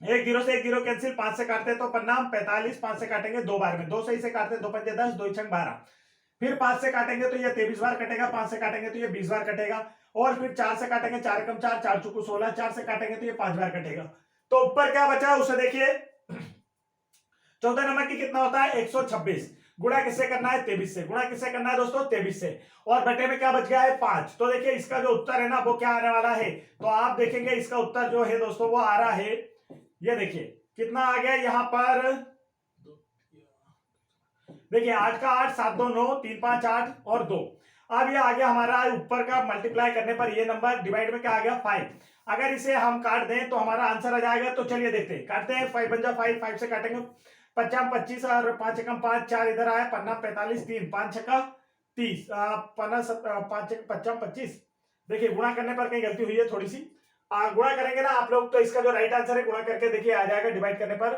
एक जीरो से एक जीरो कैंसिल, 5 से काटते तो पन्नाम 45, 5 से काटेंगे 2 बार में, 2 सही से काटते 2 पंजे 10, 2 छंग 12, फिर 5 से काटेंगे तो ये 23 बार कटेगा, 5 से काटेंगे तो ये 20 बार कटेगा, और फिर 4 से काटेंगे 4 कम 4, 4 चुकू 16, 4 से काटेंगे तो ये 5 बार कटेगा। तो ऊपर क्या बचा उसे देखिए 14 नंबर की कितना होता है 126, गुणा किससे करना है 23 से, गुणा किससे करना है दोस्तों 23 से, और बटे में क्या बच गया है 5। तो देखिए इसका जो उत्तर है ना वो क्या आने वाला है, तो आप देखेंगे इसका उत्तर जो है दोस्तों वो आ रहा है, ये देखिए कितना आ गया यहाँ पर, देखिए 8 का 8, 7 2 9, 3 5 8 और 2। अब ये आ गया हमारा ऊपर का मल्टीप्लाई करने पर ये नंबर डिवाइड में क्या आ गया 5। अगर इसे हम काट दें तो हमारा आंसर आ जाएगा। तो चलिए देखते हैं, काटते हैं 5 बन जा 5, 5 से काटेंगे 55 25 और 5 एकम 5, 4 इधर आया, पन्ना 45, 3 5 छक्का 30, पन्ना 5 55 25। देखिए गुणा करने पर कहीं गलती हुई है थोड़ी सी, गुणा करेंगे ना आप लोग तो इसका जो राइट आंसर है गुणा करके देखिए आ जाएगा डिवाइड करने पर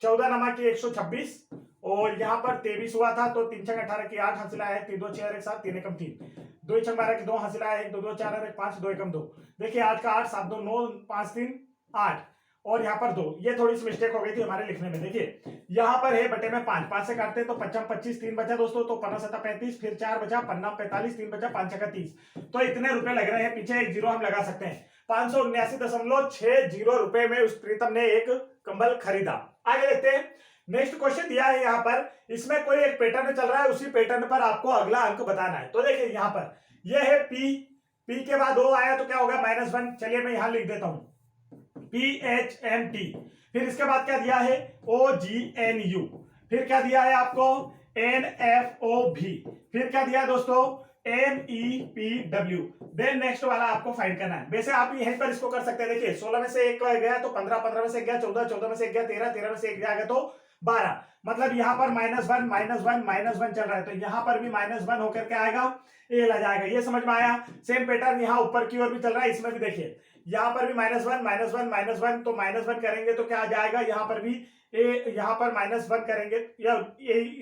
14 नमा की 126 और यहाँ पर 23 हुआ था तो 3 छंग 18 की 8 हासिल आया, 3 2 6 1 7, 3 एकम 3, 2 छंग 12 की 2 हासिल आया, 1 2 2 4 1 5, 2 एकम 2। देखिए 8 का 8, 7 2 9, 5 3 8 और यहाँ पर 2, ये थोड़ी सी मिस्टेक हो गई थी हमारे लिखने में। देखिए यहाँ पर है बटे में 5, 5 से काटते तो 55 25, 3 बचा दोस्तों तो 15 7 35, फिर 4 बचा, पन्ना 45, 3 बचा, 5 छक्का 30। तो इतने रुपए लग रहे हैं, पीछे एक जीरो हम लगा सकते हैं, 579.60 रुपए में उस प्रीतम ने एक कंबल खरीदा। आगे देखते हैं, नेक्स्ट क्वेश्चन दिया है यहाँ पर, इसमें कोई एक पैटर्न चल रहा है, उसी पैटर्न पर आपको अगला अंक बताना है। तो देखिए यहाँ पर यह है P, P के बाद O आया तो क्या होगा -1, चलिए मैं यहाँ लिख देता हूं PHMT, फिर इसके बाद क्या दिया है OGNU, फिर क्या दिया है आपको NFOV, फिर क्या दिया है दोस्तों MEPW। देन नेक्स्ट वाला आपको फाइंड करना है। वैसे आप यहीं पर इसको कर सकते हैं, देखिए 16 में से एक गया तो 15, 15 में से एक गया 14, 14 में से एक गया 13, 13 में से एक गया तो 12, मतलब यहाँ पर -1 चल रहा है तो यहाँ पर भी -1 होकर के आएगा, ये आ जाएगा। ये समझ में आया। सेम पैटर्न यहाँ ऊपर की ओर भी चल रहा है, इसमें भी देखिए यहाँ पर भी -1 -1 तो -1 करेंगे तो क्या आ जाएगा, यहाँ पर भी यहाँ पर -1 करेंगे या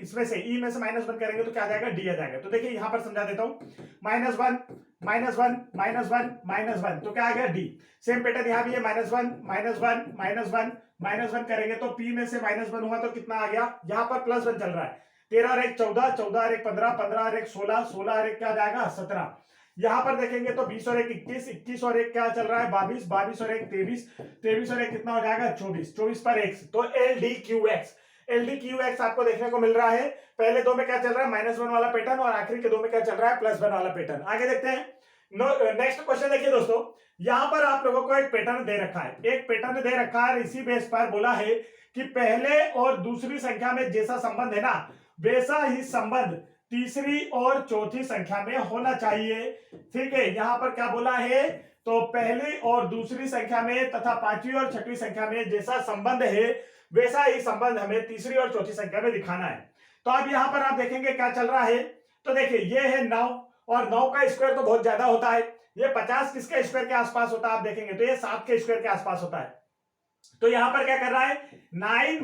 इसमें से ई में से -1 करेंगे तो क्या आ जाएगा, डी आ जाएगा। तो देखिए यहाँ पर समझा देता हूँ, -1 -1 -1 तो क्या आ गया, डी। सेम पैटर्न यहाँ भी है, -1 करेंगे तो पी में से -1 हुआ तो कितना आ गया, यहाँ पर +1 चल रहा है, 13 और 1 14, 14 और 1 15, 15 और 1 16, 16 और 1 क्या जाएगा 17। यहाँ पर देखेंगे तो 20 और 1 21, 21 और 1 क्या चल रहा है 22, 22 और 1 23, 23 और 1 कितना हो जाएगा 24, 24 पर x। तो LDQX आपको देखने को मिल रहा है। पहले दो में क्या चल रहा है, -1 वाला पैटर्न, और आखिरी के दो में क्या चल रहा है, +1 वाला पैटर्न। आगे देखते हैं। नेक्स्ट क्वेश्चन देखिए दोस्तों, यहां पर आप लोगों को एक पैटर्न दे रखा है, इसी बेस पर बोला है कि पहले और दूसरी संख्या में जैसा संबंध है ना, वैसा ही संबंध तीसरी और चौथी संख्या में होना चाहिए। ठीक है, यहां पर क्या बोला है, तो पहली और दूसरी संख्या में तथा पांचवी और छठवीं संख्या में जैसा संबंध है वैसा ही संबंध हमें तीसरी और चौथी संख्या में दिखाना है। तो अब यहां पर आप देखेंगे क्या चल रहा है, तो देखिए ये है 9, और 9 का स्क्वायर तो बहुत ज्यादा होता है, ये 50 किसके स्क्वायर के आसपास होता है, आप देखेंगे तो ये 7 के स्क्वायर के आसपास होता है। तो यहां पर क्या कर रहा है, 9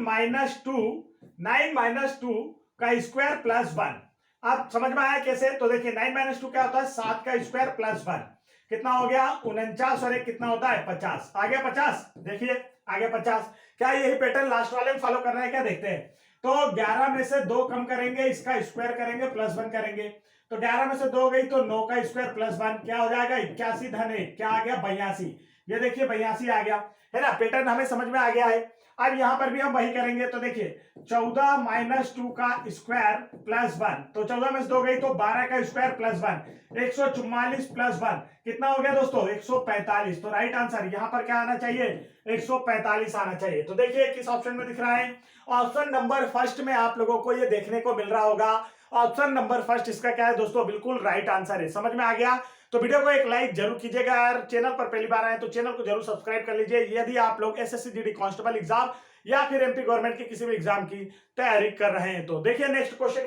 - 2 का स्क्वायर +1। आप समझ में आया कैसे, तो देखिए 9 - 2 क्या होता है, 7 का स्क्वायर +1 कितना हो गया 49, और एक कितना होता है 50, आ गया 50। देखिए आ गया 50। क्या यही पैटर्न लास्ट वाले में फॉलो करना है, क्या देखते हैं। तो 11 में से 2 कम करेंगे, इसका स्क्वायर करेंगे, +1 करेंगे, तो 11 में से 2 गई तो 9 का स्क्वायर +1 क्या हो जाएगा 81 धन 1 क्या आ गया 82। ये देखिए 82 आ गया है ना, पैटर्न हमें समझ में आ गया है। अब यहां पर भी हम वही करेंगे, तो देखिए 14 - 2 का स्क्वायर +1, तो 14 में से 2 गई तो 12 का स्क्वायर +1, 144 +1 कितना हो गया दोस्तों 145। तो राइट आंसर यहां पर क्या आना चाहिए 145 आना चाहिए। तो देखिए किस ऑप्शन में दिख रहा है, ऑप्शन नंबर फर्स्ट में आप लोगों को ये देखने को मिल रहा होगा। ऑप्शन नंबर फर्स्ट इसका क्या है दोस्तों, बिल्कुल राइट आंसर है। समझ में आ गया तो वीडियो को एक लाइक जरूर कीजिएगा यार, चैनल पर पहली बार आए तो चैनल को जरूर सब्सक्राइब कर लीजिए यदि आप लोग एसएससी जीडी कांस्टेबल एग्जाम या फिर एमपी गवर्नमेंट के किसी भी एग्जाम की तैयारी कर रहे हैं। तो देखिए नेक्स्ट क्वेश्चन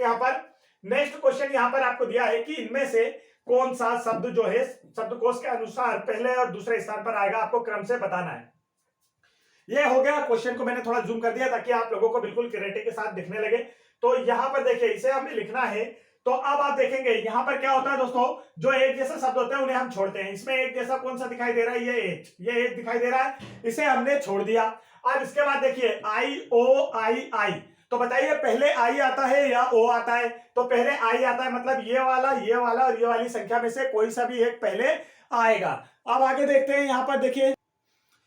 यहाँ पर आपको दिया है कि इनमें से कौन सा शब्द जो है शब्दकोश के अनुसार पहले और दूसरे स्थान पर आएगा, आपको क्रम से बताना है। ये हो गया, क्वेश्चन को मैंने थोड़ा जूम कर दिया ताकि आप लोगों को बिल्कुल क्लैरिटी के साथ दिखने लगे। तो यहाँ पर देखिए इसे हमें लिखना है, तो अब आप देखेंगे यहाँ पर क्या होता है दोस्तों, जो एक जैसा शब्द होते हैं उन्हें हम छोड़ते हैं। इसमें एक जैसा कौन सा दिखाई दे रहा है, ये एच दिखाई दे रहा है, इसे हमने छोड़ दिया। अब इसके बाद देखिए आई, तो बताइए पहले आई आता है या ओ आता है, तो पहले आई आता है, मतलब ये वाला और ये वाली संख्या में से कोई सा भी एक पहले आएगा। अब आगे देखते हैं, यहाँ पर देखिए,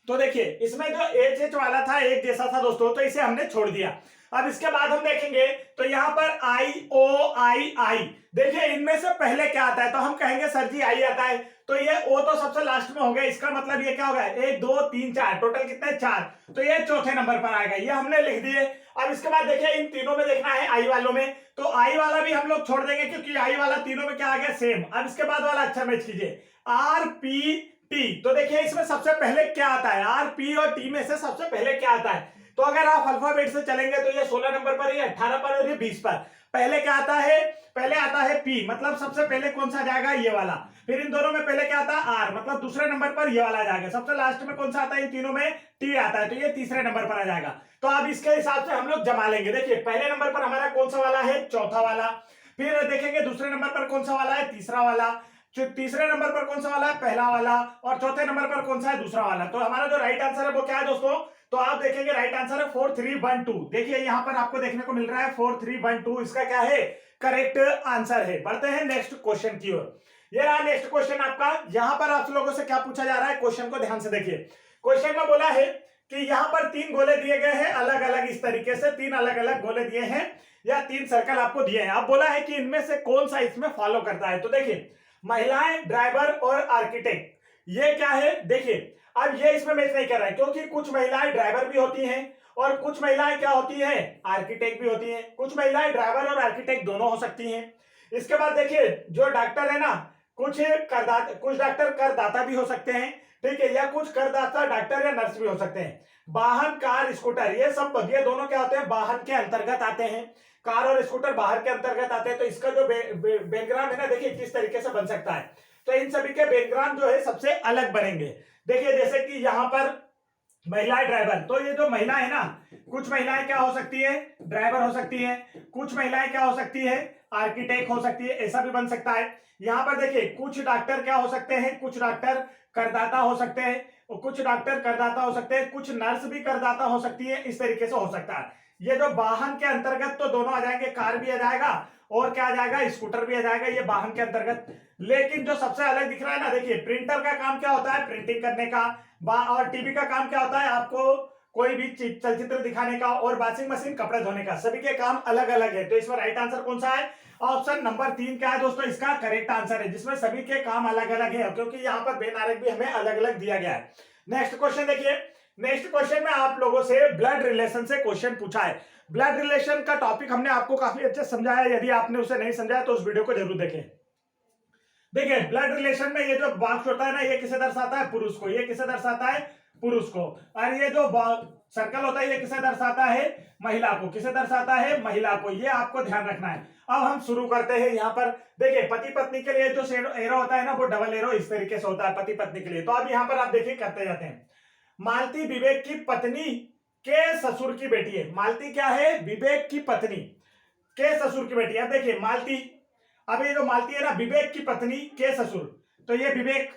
तो देखिए इसमें जो एच वाला था एक जैसा था दोस्तों, तो इसे हमने छोड़ दिया। अब इसके बाद हम देखेंगे तो यहाँ पर आई, देखिए इनमें से पहले क्या आता है, तो हम कहेंगे सर जी आई आता है, तो ये ओ तो सबसे लास्ट में हो गया, इसका मतलब ये क्या होगा 1 2 3 4 टोटल कितने 4, तो ये चौथे नंबर पर आएगा, ये हमने लिख दिए। अब इसके बाद देखिए इन तीनों में देखना है आई वालों में, तो आई वाला भी हम लोग छोड़ देंगे क्योंकि आई वाला तीनों में क्या आ गया सेम। अब इसके बाद वाला अच्छा मैच कीजिए RPT, तो देखिए इसमें सबसे पहले क्या आता है, RP और T में से सबसे पहले क्या आता है, तो अगर आप अल्फाबेट से चलेंगे तो ये 16 नंबर पर, ये 18 पर और ये 20 पर। पहले क्या आता है, पहले आता है P, मतलब सबसे पहले कौन सा जाएगा ये वाला। फिर इन दोनों में पहले क्या आता है R, मतलब दूसरे नंबर पर ये वाला जाएगा। सबसे लास्ट में कौन सा आता है, इन तीनों में T आता है, तो ये तीसरे नंबर पर आ जाएगा। तो अब इसके हिसाब से हम लोग जमा लेंगे। देखिए पहले नंबर पर हमारा कौन सा वाला है, चौथा वाला। फिर देखेंगे दूसरे नंबर पर कौन सा वाला है, तीसरा वाला। तीसरे नंबर पर कौन सा वाला है, पहला वाला। और चौथे नंबर पर कौन सा है, दूसरा वाला। तो हमारा जो राइट आंसर है वो क्या है दोस्तों, तो आप देखेंगे राइट आंसर है 4 3 1 2। देखिए यहां पर आपको देखने को मिल रहा है 4 3 1 2, इसका क्या है करेक्ट आंसर है। बढ़ते हैं नेक्स्ट क्वेश्चन की ओर। ये रहा नेक्स्ट क्वेश्चन आपका। यहां पर आप लोगों से क्या पूछा जा रहा है, क्वेश्चन को ध्यान से देखिए। क्वेश्चन में बोला है कि यहां पर 3 गोले दिए गए हैं अलग अलग, इस तरीके से 3 अलग अलग गोले दिए हैं या 3 सर्कल आपको दिए हैं। अब बोला है कि इनमें से कौन सा इसमें फॉलो करता है। तो देखिए महिलाएं, ड्राइवर और आर्किटेक्ट, ये क्या है देखिए, अब ये इसमें मैच नहीं कर रहा है क्योंकि कुछ महिलाएं ड्राइवर भी होती हैं और कुछ महिलाएं क्या होती हैं, आर्किटेक्ट भी होती हैं। कुछ महिलाएं ड्राइवर और आर्किटेक्ट दोनों हो सकती हैं। इसके बाद देखिए जो डॉक्टर है ना, कुछ डॉक्टर करदाता भी हो सकते हैं, ठीक है, या कुछ करदाता डॉक्टर या नर्स भी हो सकते हैं। वाहन, कार, स्कूटर, ये सब ये दोनों क्या होते हैं, वाहन के अंतर्गत आते हैं। कार और स्कूटर बाहर के अंतर्गत आते हैं। तो इसका जो बेनग्राम है ना, देखिए किस तरीके से बन सकता है। तो इन सभी के बेनग्राम जो है सबसे अलग बनेंगे। देखिए जैसे कि यहाँ पर महिलाएं ड्राइवर, तो ये जो महिला है ना, कुछ महिलाएं क्या हो सकती है, ड्राइवर हो सकती है, कुछ महिलाएं क्या हो सकती है, आर्किटेक्ट हो सकती है, ऐसा भी बन सकता है। यहाँ पर देखिए कुछ डॉक्टर क्या हो सकते हैं, कुछ डॉक्टर करदाता हो सकते हैं, और कुछ डॉक्टर करदाता हो सकते हैं, कुछ नर्स भी करदाता हो सकती है, इस तरीके से हो सकता है। ये जो वाहन के अंतर्गत तो दोनों आ जाएंगे, कार भी आ जाएगा और क्या आ जाएगा, स्कूटर भी आ जाएगा, ये वाहन के अंतर्गत। लेकिन जो सबसे अलग दिख रहा है ना, देखिए प्रिंटर का काम क्या होता है, प्रिंटिंग करने का, और टीवी का काम क्या होता है, आपको कोई भी चलचित्र दिखाने का, और वॉशिंग मशीन कपड़े धोने का, सभी के काम अलग अलग है। तो इसमें राइट आंसर कौन सा है, ऑप्शन नंबर 3 क्या है दोस्तों, इसका करेक्ट आंसर है, जिसमें सभी के काम अलग अलग है, क्योंकि यहाँ पर बेनारक भी हमें अलग अलग दिया गया है। नेक्स्ट क्वेश्चन देखिए, नेक्स्ट क्वेश्चन में आप लोगों से ब्लड रिलेशन से क्वेश्चन पूछा है। ब्लड रिलेशन का टॉपिक हमने आपको काफी अच्छे समझाया, यदि आपने उसे नहीं समझाया तो उस वीडियो को जरूर देखें। देखिए ब्लड रिलेशन में ये जो बॉक्स होता है ना, ये किसे दर्शाता है, पुरुष को, ये किसे दर्शाता है, पुरुष को, और ये जो सर्कल होता है ये किसे दर्शाता है, महिला को, किसे दर्शाता है, महिला को, ये आपको ध्यान रखना है। अब हम शुरू करते हैं। यहाँ पर देखिए पति पत्नी के लिए जो एरो होता है ना, वो डबल एरो इस तरीके से होता है पति पत्नी के लिए। तो अब यहाँ पर आप देखिए करते जाते हैं। मालती विवेक की पत्नी के ससुर की बेटी है। मालती क्या है, विवेक की पत्नी के ससुर की बेटी है। अब देखिए मालती, अब ये जो मालती है ना, विवेक की पत्नी के ससुर, तो ये विवेक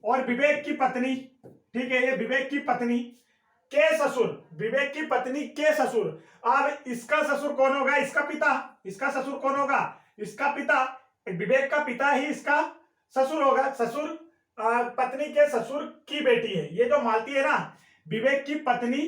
और विवेक की पत्नी, ठीक है, ये विवेक की पत्नी के ससुर, विवेक की पत्नी के ससुर। अब इसका ससुर कौन होगा, इसका पिता, इसका ससुर कौन होगा, इसका पिता, विवेक का पिता ही इसका ससुर होगा। ससुर पत्नी के ससुर की बेटी है। ये जो मालती है ना, विवेक की पत्नी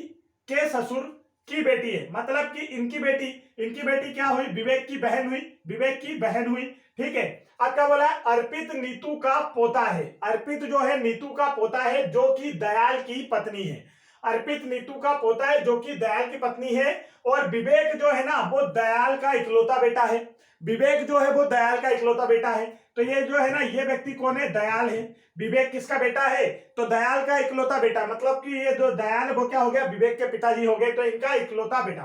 के ससुर की बेटी है, मतलब कि इनकी बेटी क्या हुई, विवेक की बहन हुई, विवेक की बहन हुई, ठीक है। अब क्या बोला है, अर्पित नीतू का पोता है। अर्पित जो है नीतू का पोता है, जो कि दयाल की पत्नी है। अर्पित नीतू का पोता है जो कि दयाल की पत्नी है, और विवेक जो है ना, वो दयाल का इकलौता बेटा है। विवेक जो है वो दयाल का इकलौता बेटा है। तो ये जो है ना, ये व्यक्ति कौन है, दयाल है। विवेक किसका बेटा है, तो दयाल का इकलौता बेटा, मतलब कि ये जो दयाल है वो क्या हो गया, विवेक के पिताजी हो गए, तो इनका इकलौता बेटा।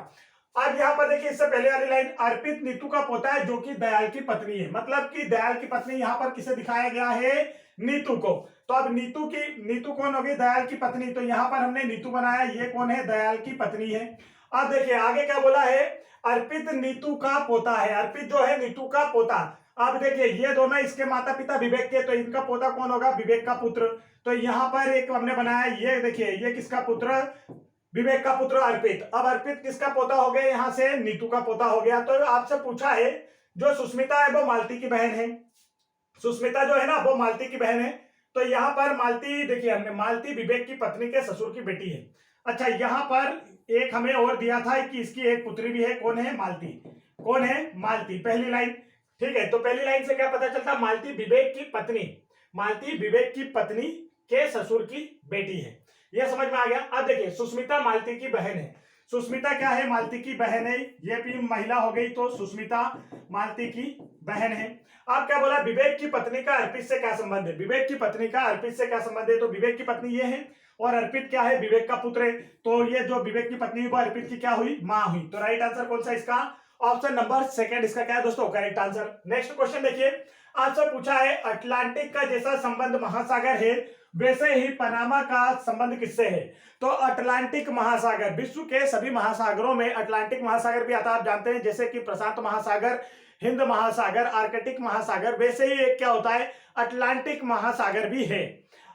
अब यहाँ पर देखिए, इससे पहले वाली लाइन, अर्पित नीतू का पोता है जो कि दयाल की पत्नी है, मतलब कि दयाल की पत्नी यहाँ पर किसे दिखाया गया है, नीतू को। तो अब नीतू कौन होगी, दयाल की पत्नी। तो यहाँ पर हमने नीतू बनाया, ये कौन है, दयाल की पत्नी है। अब देखिए आगे क्या बोला है, अर्पित नीतू का पोता है। अर्पित जो है नीतू का पोता। अब देखिए ये दोनों इसके माता पिता विवेक के, तो इनका पोता कौन होगा, विवेक का पुत्र। तो यहाँ पर एक हमने बनाया, ये देखिए ये किसका पुत्र, विवेक का पुत्र अर्पित। अब अर्पित किसका पोता हो गया, यहाँ से नीतू का पोता हो गया। तो आपसे पूछा है, जो सुष्मिता है वो मालती की बहन है। सुष्मिता जो है ना, वो मालती की बहन है। तो यहाँ पर मालती, देखिए हमने मालती विवेक की पत्नी के ससुर की बेटी है। अच्छा, यहाँ पर एक हमें और दिया था कि इसकी एक पुत्री भी है, कौन है, मालती। कौन है, मालती, पहली लाइन, ठीक है। तो पहली लाइन से क्या पता चलता, मालती विवेक की पत्नी, मालती विवेक की पत्नी के ससुर की बेटी है, यह समझ में आ गया। अब देखिए सुष्मिता मालती की बहन है। सुष्मिता क्या है, मालती की बहन है, ये भी महिला हो गई, तो सुष्मिता मालती की बहन है। अब क्या बोला, विवेक की पत्नी का अर्पित से क्या संबंध है, विवेक की पत्नी का अर्पित से क्या संबंध है, तो विवेक की पत्नी ये है, और अर्पित क्या है, विवेक का पुत्र है। तो ये जो विवेक की पत्नी वो अर्पित की क्या हुई, मां हुई। तो राइट आंसर कौन सा इसका, ऑप्शन नंबर 2 इसका क्या है दोस्तों, करेक्ट आंसर। नेक्स्ट क्वेश्चन देखिए, आपसे पूछा है, अटलांटिक का जैसा संबंध महासागर है, वैसे ही पनामा का संबंध किससे है। तो अटलांटिक महासागर, विश्व के सभी महासागरों में अटलांटिक महासागर भी आता है, आप जानते हैं, जैसे कि प्रशांत महासागर, हिंद महासागर, आर्कटिक महासागर, वैसे ही एक क्या होता है, अटलांटिक महासागर भी है।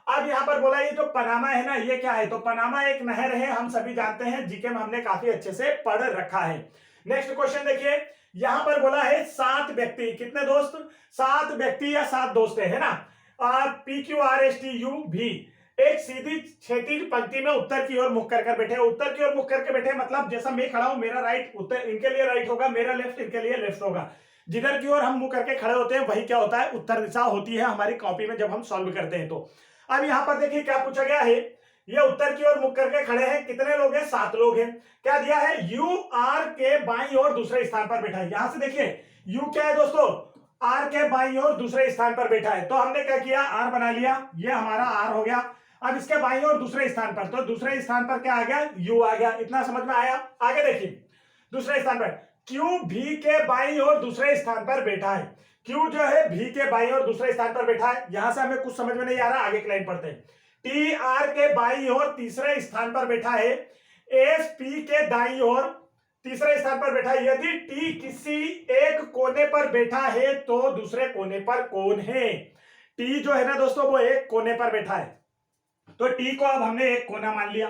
अब यहाँ पर बोला, ये जो पनामा है ना, ये क्या है, तो पनामा एक नहर है, हम सभी जानते हैं, जीके में हमने काफी अच्छे से पढ़ रखा है। नेक्स्ट क्वेश्चन देखिए, यहां पर बोला है 7 व्यक्ति, कितने दोस्त, 7 व्यक्ति या 7 दोस्त है ना, PQRSTU भी एक सीधी क्षैतिज पंक्ति में उत्तर की ओर मुख कर बैठे। उत्तर की ओर मुख करके बैठे मतलब जैसा मैं खड़ा हूं, मेरा राइट उत्तर इनके लिए राइट होगा, मेरा लेफ्ट इनके लिए लेफ्ट होगा। जिधर की ओर हम मुंह करके खड़े होते हैं वही क्या होता है, उत्तर दिशा होती है हमारी कॉपी में जब हम सॉल्व करते हैं। तो अब यहाँ पर देखिए क्या पूछा गया है, ये उत्तर की ओर मुख करके खड़े हैं, कितने लोग हैं, 7 लोग हैं। क्या दिया है, यू आर के बाईं ओर दूसरे स्थान पर बैठा है। यहां से देखिए यू क्या है दोस्तों, आर के बाईं ओर दूसरे स्थान पर बैठा है। तो हमने क्या किया, आर बना लिया, ये हमारा आर हो गया। अब इसके बाईं ओर दूसरे स्थान पर, तो दूसरे स्थान पर क्या आ गया, यू आ गया। इतना समझ में आया। आगे देखिए, दूसरे स्थान पर क्यू भी के बाईं ओर दूसरे स्थान पर बैठा है। क्यू जो है भी के बाईं ओर दूसरे स्थान पर बैठा है। यहां से हमें कुछ समझ में नहीं आ रहा, आगे की लाइन पढ़ते हैं। टी आर के बाईं ओर तीसरे स्थान पर बैठा है। एस पी के दाईं ओर तीसरे स्थान पर बैठा है। यदि टी किसी एक कोने पर बैठा है तो दूसरे कोने पर कौन है? टी जो है ना दोस्तों वो एक कोने पर बैठा है, तो टी को अब हमने एक कोना मान लिया।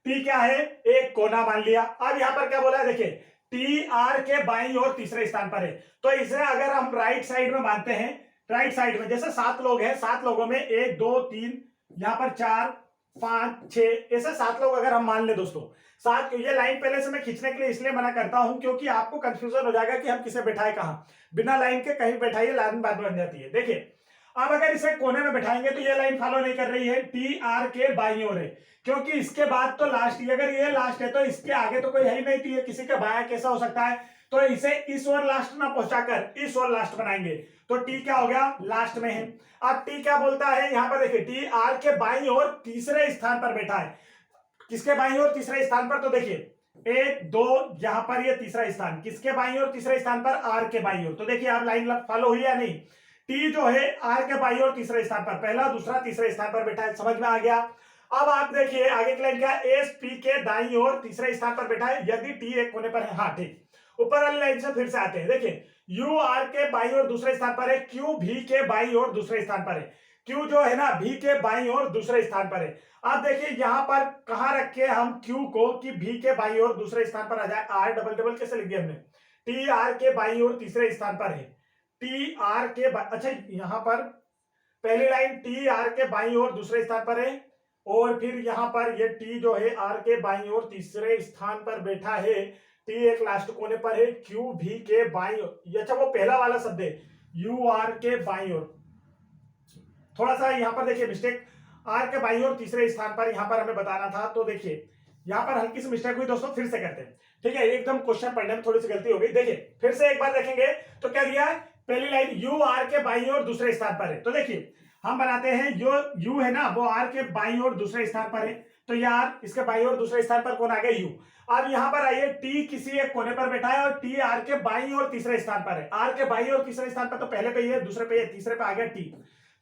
टी क्या है? एक कोना मान लिया। अब यहां पर क्या बोला है देखिए, टी आर के बाईं ओर तीसरे स्थान पर है, तो इसे अगर हम राइट साइड में मानते हैं, राइट साइड में जैसे 7 लोग हैं, 7 लोगों में 1 2 3 यहां पर 4 5 6 ऐसे 7 लोग अगर हम मान ले दोस्तों, 7। ये लाइन पहले से मैं खींचने के लिए इसलिए मना करता हूं क्योंकि आपको कंफ्यूजन हो जाएगा कि हम किसे बैठाए कहां। बिना लाइन के कहीं बैठाइए, लाइन बाद बन जाती है। देखिए अब अगर इसे कोने में बैठाएंगे तो ये लाइन फॉलो नहीं कर रही है, टी आर के बाईं ओर है, क्योंकि इसके बाद तो लास्ट, अगर ये लास्ट है तो इसके आगे तो कोई है ही नहीं, तो ये किसी का बायां कैसा हो सकता है? तो इसे इस ओर लास्ट ना पहुंचाकर इस ओर लास्ट बनाएंगे, तो टी क्या हो गया? लास्ट में है। अब टी क्या बोलता है यहां पर देखिए, टी आर के बाईं ओर तीसरे स्थान पर बैठा है। किसके बाईं ओर तीसरे स्थान पर? तो देखिए 1 2 यहां पर ये तीसरा स्थान, किसके बाईं ओर तीसरे स्थान पर? आर के बाईं ओर। तो देखिए आप लाइन फॉलो हुई या नहीं? टी जो है आर के बाईं ओर तीसरे स्थान पर, पहला दूसरा तीसरे स्थान पर बैठा है, समझ में आ गया? अब आप देखिए आगे की लाइन क्या? एस पी के दाईं ओर तीसरे स्थान पर बैठा है यदि टी एक कोने पर है। हाँ ठीक। ऊपर वाली लाइन से फिर से आते हैं, देखिए यू आर के बाईं ओर दूसरे स्थान पर है, क्यू भी के बाईं ओर दूसरे स्थान पर है। क्यू जो है ना भी के बाईं ओर दूसरे स्थान पर है। अब देखिए यहां पर कहां रखे हम क्यू को कि भी के बाईं ओर दूसरे स्थान पर आ जाए। आर डबल डबल कैसे लिख दिया हमने? टी आर के बाईं ओर तीसरे स्थान पर है, टी आर के अच्छा यहां पर पहली लाइन टी आर के बाईं ओर दूसरे स्थान पर है, और फिर यहां पर ये टी जो है आर के बाईं ओर तीसरे स्थान पर बैठा है, टी एक लास्ट कोने पर है, क्यू भी के बाईं ओर, अच्छा वो पहला वाला शब्द है यू आर के बाईं ओर। थोड़ा सा यहां पर देखिए मिस्टेक, आर के बाईं ओर तीसरे स्थान पर यहां पर हमें बताना था, तो देखिए यहां पर हल्की सी मिस्टेक हुई दोस्तों, फिर से करते हैं। ठीक है, एकदम क्वेश्चन पढ़ने में थोड़ी सी गलती हो गई। देखिए फिर से एक बार देखेंगे तो क्या दिया है? पहली लाइन यू आर के बाईं ओर दूसरे स्थान पर है, तो देखिए हम बनाते हैं जो यू है ना वो आर के बाईं ओर दूसरे स्थान पर है, तो यार इसके बाईं ओर दूसरे स्थान पर कौन आ गया? यू। अब यहां पर आइए, टी किसी एक कोने पर बैठा है और टी आर के बाईं ओर तीसरे स्थान पर है। आर के बाईं ओर तीसरे स्थान पर तो पहले पे ही है, दूसरे पे है, तीसरे पे आ गया टी,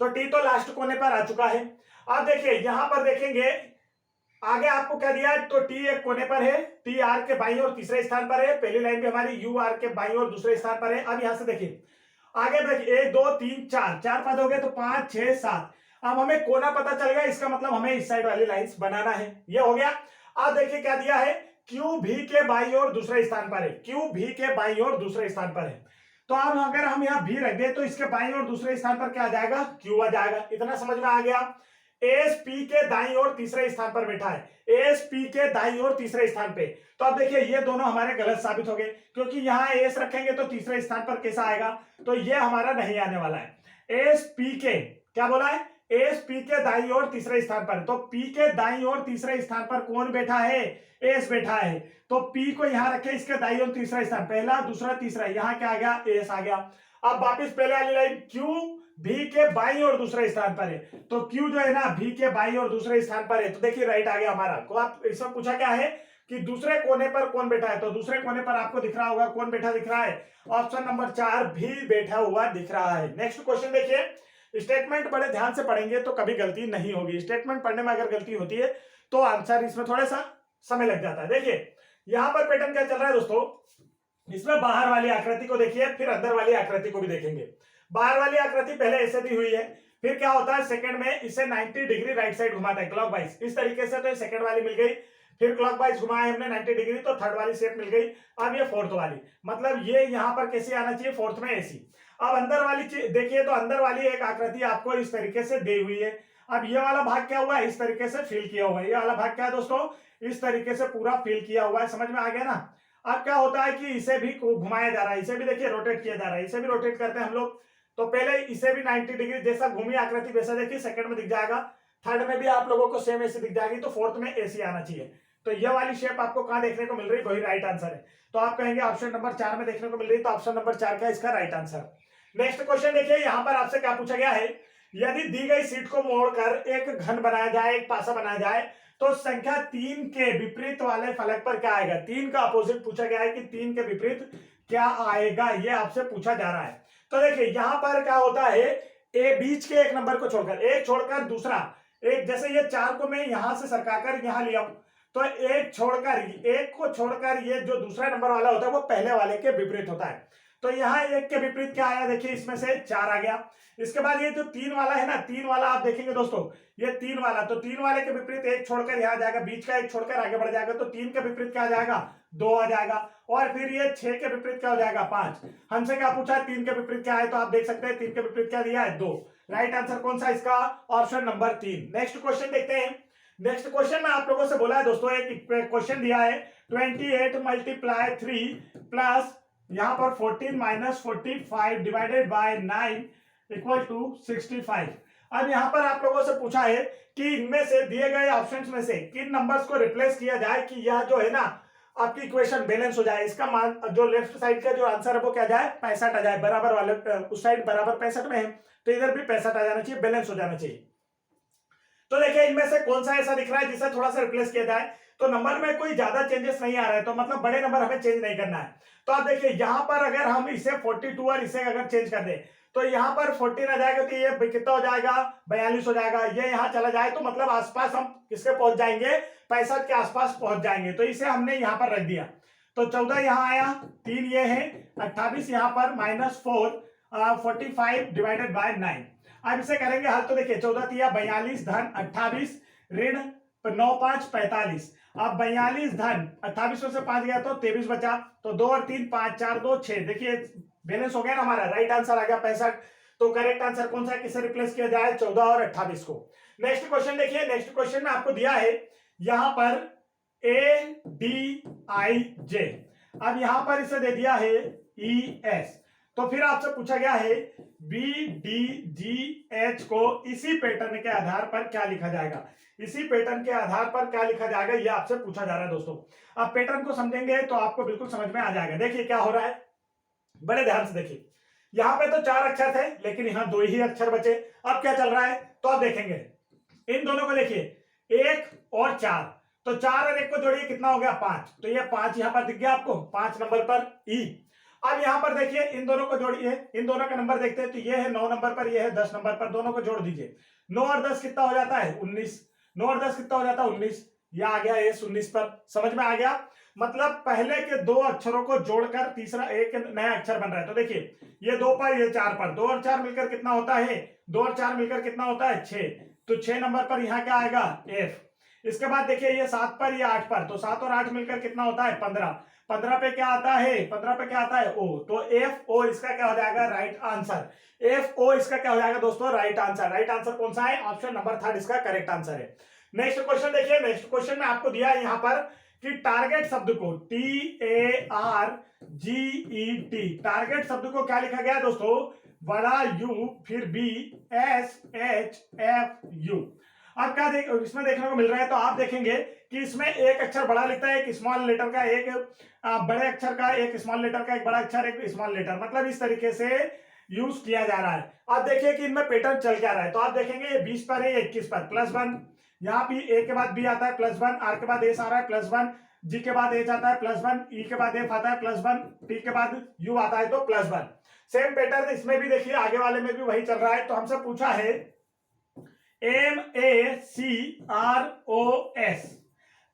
तो टी तो लास्ट कोने पर आ चुका है। अब देखिए यहां पर देखेंगे आगे आपको क्या दिया है, तो टी एक कोने पर है, टी आर के बाईं ओर तीसरे स्थान पर है, पहली लाइन पे हमारी यू आर के बाईं ओर दूसरे स्थान पर है। अब यहां से देखिए आगे देखिए 1 2 3 4 4 पद हो गए, तो 5 6 7। अब हमें कोना पता चल गया, इसका मतलब हमें इस साइड वाली लाइंस बनाना है, ये हो गया। अब देखिए क्या दिया है, क्यू भी के बाईं ओर दूसरे स्थान पर है, क्यू भी के बाईं ओर दूसरे स्थान पर है, तो अब अगर हम यहाँ भी रख दे तो इसके बाईं ओर दूसरे स्थान पर क्या आ जाएगा? क्यू आ जाएगा। इतना समझ में आ गया? एस पी के दाईं ओर तीसरे स्थान पर बैठा है, एस पी के दाईं ओर तीसरे स्थान पे, तो अब देखिए ये दोनों हमारे गलत साबित हो गए, क्योंकि यहाँ एस रखेंगे तो तीसरे स्थान पर कैसा आएगा? तो ये हमारा नहीं आने वाला है। एस पी के क्या बोला है? एस पी के दाईं ओर तीसरे स्थान पर, तो पी के दाईं ओर तीसरे स्थान पर कौन बैठा है? एस बैठा है, तो पी को यहां रखे, इसके दाईं ओर तीसरा स्थान, पहला दूसरा तीसरा, यहां क्या आ गया? एस आ गया। अब वापिस पहले वाली लाइन, क्यू भी के बाईं ओर दूसरे स्थान पर है, तो क्यू जो है ना भी के बाईं ओर दूसरे स्थान पर है, तो देखिए राइट आ गया हमारा। तो आप इसमें पूछा क्या है कि दूसरे कोने पर कौन बैठा है, तो दूसरे कोने पर आपको दिख रहा होगा कौन बैठा दिख रहा है? ऑप्शन नंबर 4 भी बैठा हुआ दिख रहा है। नेक्स्ट क्वेश्चन देखिए, स्टेटमेंट बड़े ध्यान से पढ़ेंगे तो कभी गलती नहीं होगी। स्टेटमेंट पढ़ने में अगर गलती होती है तो आंसर इसमें थोड़ा सा समय लग जाता है। देखिए यहां पर पैटर्न क्या चल रहा है दोस्तों, इसमें बाहर वाली आकृति को देखिए, फिर अंदर वाली आकृति को भी देखेंगे। बाहर वाली आकृति पहले ऐसे दी हुई है, फिर क्या होता है सेकंड में इसे 90 डिग्री राइट साइड घुमाता है क्लॉकवाइज, इस तरीके से, तो सेकंड वाली मिल गई, फिर क्लॉकवाइज घुमाए हमने 90 डिग्री, तो थर्ड वाली शेप मिल गई। अब ये फोर्थ वाली, मतलब ये यहां पर कैसे आना चाहिए? फोर्थ में ऐसी। अब अंदर वाली देखिए, तो अंदर वाली एक आकृति आपको इस तरीके से दी हुई है। अब ये वाला भाग क्या हुआ है? इस तरीके से फिल किया हुआ है। ये वाला भाग क्या है दोस्तों? इस तरीके से पूरा फिल किया हुआ है। समझ में आ गया ना? अब क्या होता है कि इसे भी घुमाया जा रहा है, इसे भी देखिए रोटेट किया जा रहा है, इसे भी रोटेट करते हैं हम लोग। तो पहले इसे भी 90 डिग्री जैसा घूमी आकृति वैसा देखिए सेकंड में दिख जाएगा, थर्ड में भी आप लोगों को सेम ऐसी दिख जाएगी, तो फोर्थ में ऐसी आना चाहिए। तो ये वाली शेप आपको कहां देखने को मिल रही है? वही राइट आंसर है। तो आप कहेंगे ऑप्शन नंबर 4 में देखने को मिल रही है, तो ऑप्शन नंबर 4 का इसका राइट आंसर। नेक्स्ट क्वेश्चन देखिए, यहां पर आपसे क्या पूछा गया है, यदि दी गई सीट को मोड़कर एक घन बनाया जाए, एक पासा बनाया जाए, तो संख्या 3 के विपरीत वाले फलक पर क्या आएगा? 3 का अपोजिट पूछा गया है कि 3 के विपरीत क्या आएगा, ये आपसे पूछा जा रहा है। तो देखिए यहां पर क्या होता है, ए बीच के एक नंबर को छोड़कर, एक छोड़कर दूसरा, एक जैसे ये 4 को मैं यहां से सरकाकर यहां लिया हूं, तो एक छोड़कर, एक को छोड़कर ये जो दूसरा नंबर वाला होता है वो पहले वाले के विपरीत होता है। तो यहाँ एक के विपरीत क्या आया, देखिए इसमें से 4 आ गया। इसके बाद ये जो 3 वाला है ना, 3 वाला आप देखेंगे दोस्तों, ये 3 वाला, तो 3 वाले के विपरीत एक छोड़कर यहाँ जाएगा, बीच का एक छोड़कर आगे बढ़ जाएगा, तो 3 के विपरीत क्या आ जाएगा, 2 आ जाएगा। और फिर ये 6 के विपरीत क्या हो जाएगा, 5। हमसे क्या पूछा है, 3 के विपरीत क्या है, तो आप देख सकते हैं 3 के विपरीत क्या दिया है, 2। राइट आंसर कौन सा इसका, ऑप्शन नंबर 3। नेक्स्ट क्वेश्चन देखते हैं। नेक्स्ट क्वेश्चन में आप लोगों से बोला है दोस्तों, एक क्वेश्चन दिया है 28 मल्टीप्लाई 3 प्लस यहां पर 14 minus 45 divided by 9 equal to 65। अब यहां पर आप लोगों से पूछा है कि इनमें से दिए गए ऑप्शंस में से किन नंबर्स को रिप्लेस किया जाए कि यह जो है ना आपकी इक्वेशन बैलेंस हो जाए। इसका मान जो लेफ्ट साइड का जो आंसर है वो क्या जाए, 65 आ जाए, बराबर वाले उस साइड बराबर 65 में है, तो इधर भी 65 आ जाना चाहिए, बैलेंस हो जाना चाहिए। तो देखिए इनमें से कौन सा ऐसा दिख रहा है जिसे थोड़ा सा रिप्लेस किया जाए, तो नंबर में कोई ज्यादा चेंजेस नहीं आ रहा है, तो मतलब बड़े नंबर हमें चेंज नहीं करना है। तो आप देखिए यहां पर अगर हम इसे 42 और इसे अगर चेंज कर दें तो यहां पर 14 आ जाएगा, तो ये कितना हो जाएगा, 42 हो जाएगा। ये यहां चला जाए तो मतलब आसपास हम किसके पहुंच जाएंगे, 65 के आसपास पहुंच जाएंगे। तो इसे हमने यहां पर रख दिया, तो 14 यहां आया, 3 ये है, 28 यहां पर माइनस 4 45 डिवाइडेड बाय 9। अब इसे करेंगे हल, तो देखिए 14 तिया 42 धन 28 ऋण 9 5 45। अब 42 धन 28 में से 5 गया तो 23 बचा, तो 2 और 3 5 4 2 6, देखिए बैलेंस हो गया ना हमारा, राइट आंसर आ गया 65। तो करेक्ट आंसर कौन सा है, किसे रिप्लेस किया जाए, 14 और 28 को। नेक्स्ट क्वेश्चन देखिए, नेक्स्ट क्वेश्चन में आपको दिया है यहां पर ADIJ, अब यहां पर इसे दे दिया है ES, तो फिर आपसे पूछा गया है BDGH को इसी पैटर्न के आधार पर क्या लिखा जाएगा, इसी पैटर्न के आधार पर क्या लिखा जाएगा, यह आपसे पूछा जा रहा है दोस्तों। आप पैटर्न को समझेंगे तो आपको बिल्कुल समझ में आ जाएगा। देखिए क्या हो रहा है, बड़े ध्यान से देखिए, यहां पे तो 4 अक्षर थे लेकिन यहां 2 ही अक्षर बचे। अब क्या चल रहा है, तो आप देखेंगे इन दोनों को, देखिए 1 और 4, तो 4 और 1 को जोड़िए कितना हो गया, 5, तो ये 5 यहां पर दिख गया आपको, 5 नंबर पर ई। अब यहां पर देखिए इन दोनों को जोड़िए, इन दोनों का नंबर देखते हैं, तो ये है 9 नंबर पर, ये है 10 नंबर पर, दोनों को जोड़ दीजिए, 9 और 10 कितना हो जाता है, 19, 9 और 10 कितना हो जाता है, 19, यह आ गया ये 19 पर। समझ में आ गया, मतलब पहले के 2 अक्षरों को जोड़कर तीसरा एक नया अक्षर बन रहा है। तो देखिए ये 2 पर, ये 4 पर, 2 और 4 मिलकर कितना होता है, 2 और 4 मिलकर कितना होता है, 6, तो 6 नंबर पर यहां क्या आएगा, F। इसके बाद देखिए ये 7 पर, ये 8 पर, तो 7 और 8 मिलकर कितना होता है, 15, 15 पे क्या आता है, 15 पे क्या आता है, O, तो FO इसका क्या हो जाएगा, राइट आंसर। FO इसका क्या हो जाएगा दोस्तों, राइट आंसर। राइट आंसर कौन सा है, ऑप्शन नंबर 3 इसका करेक्ट आंसर है। नेक्स्ट क्वेश्चन देखिए, नेक्स्ट क्वेश्चन में आपको दिया है यहां पर कि टारगेट शब्द को TARGET, टारगेट शब्द को क्या लिखा गया दोस्तों, बड़ा U फिर BSHFU। अब क्या इसमें देखने को मिल रहा है, तो आप देखेंगे कि इसमें एक अक्षर बड़ा लिखता है, एक स्मॉल लेटर का, एक बड़े अक्षर का, एक स्मॉल लेटर का, एक बड़ा अक्षर, एक स्मॉल लेटर, मतलब इस तरीके से यूज किया जा रहा है। आप देखिए कि इनमें पैटर्न चल क्या रहा है, तो आप देखेंगे ये 20 पर है, 21 पर, +1, यहाँ भी ए के बाद बी आता है +1, आर के बाद एस आ रहा है +1, जी के बाद एच आता है +1, ई के बाद एफ आता है +1, टी के बाद यू आता है तो +1। सेम पैटर्न इसमें भी देखिए, आगे वाले में भी वही चल रहा है। तो हमसे पूछा है MACROS,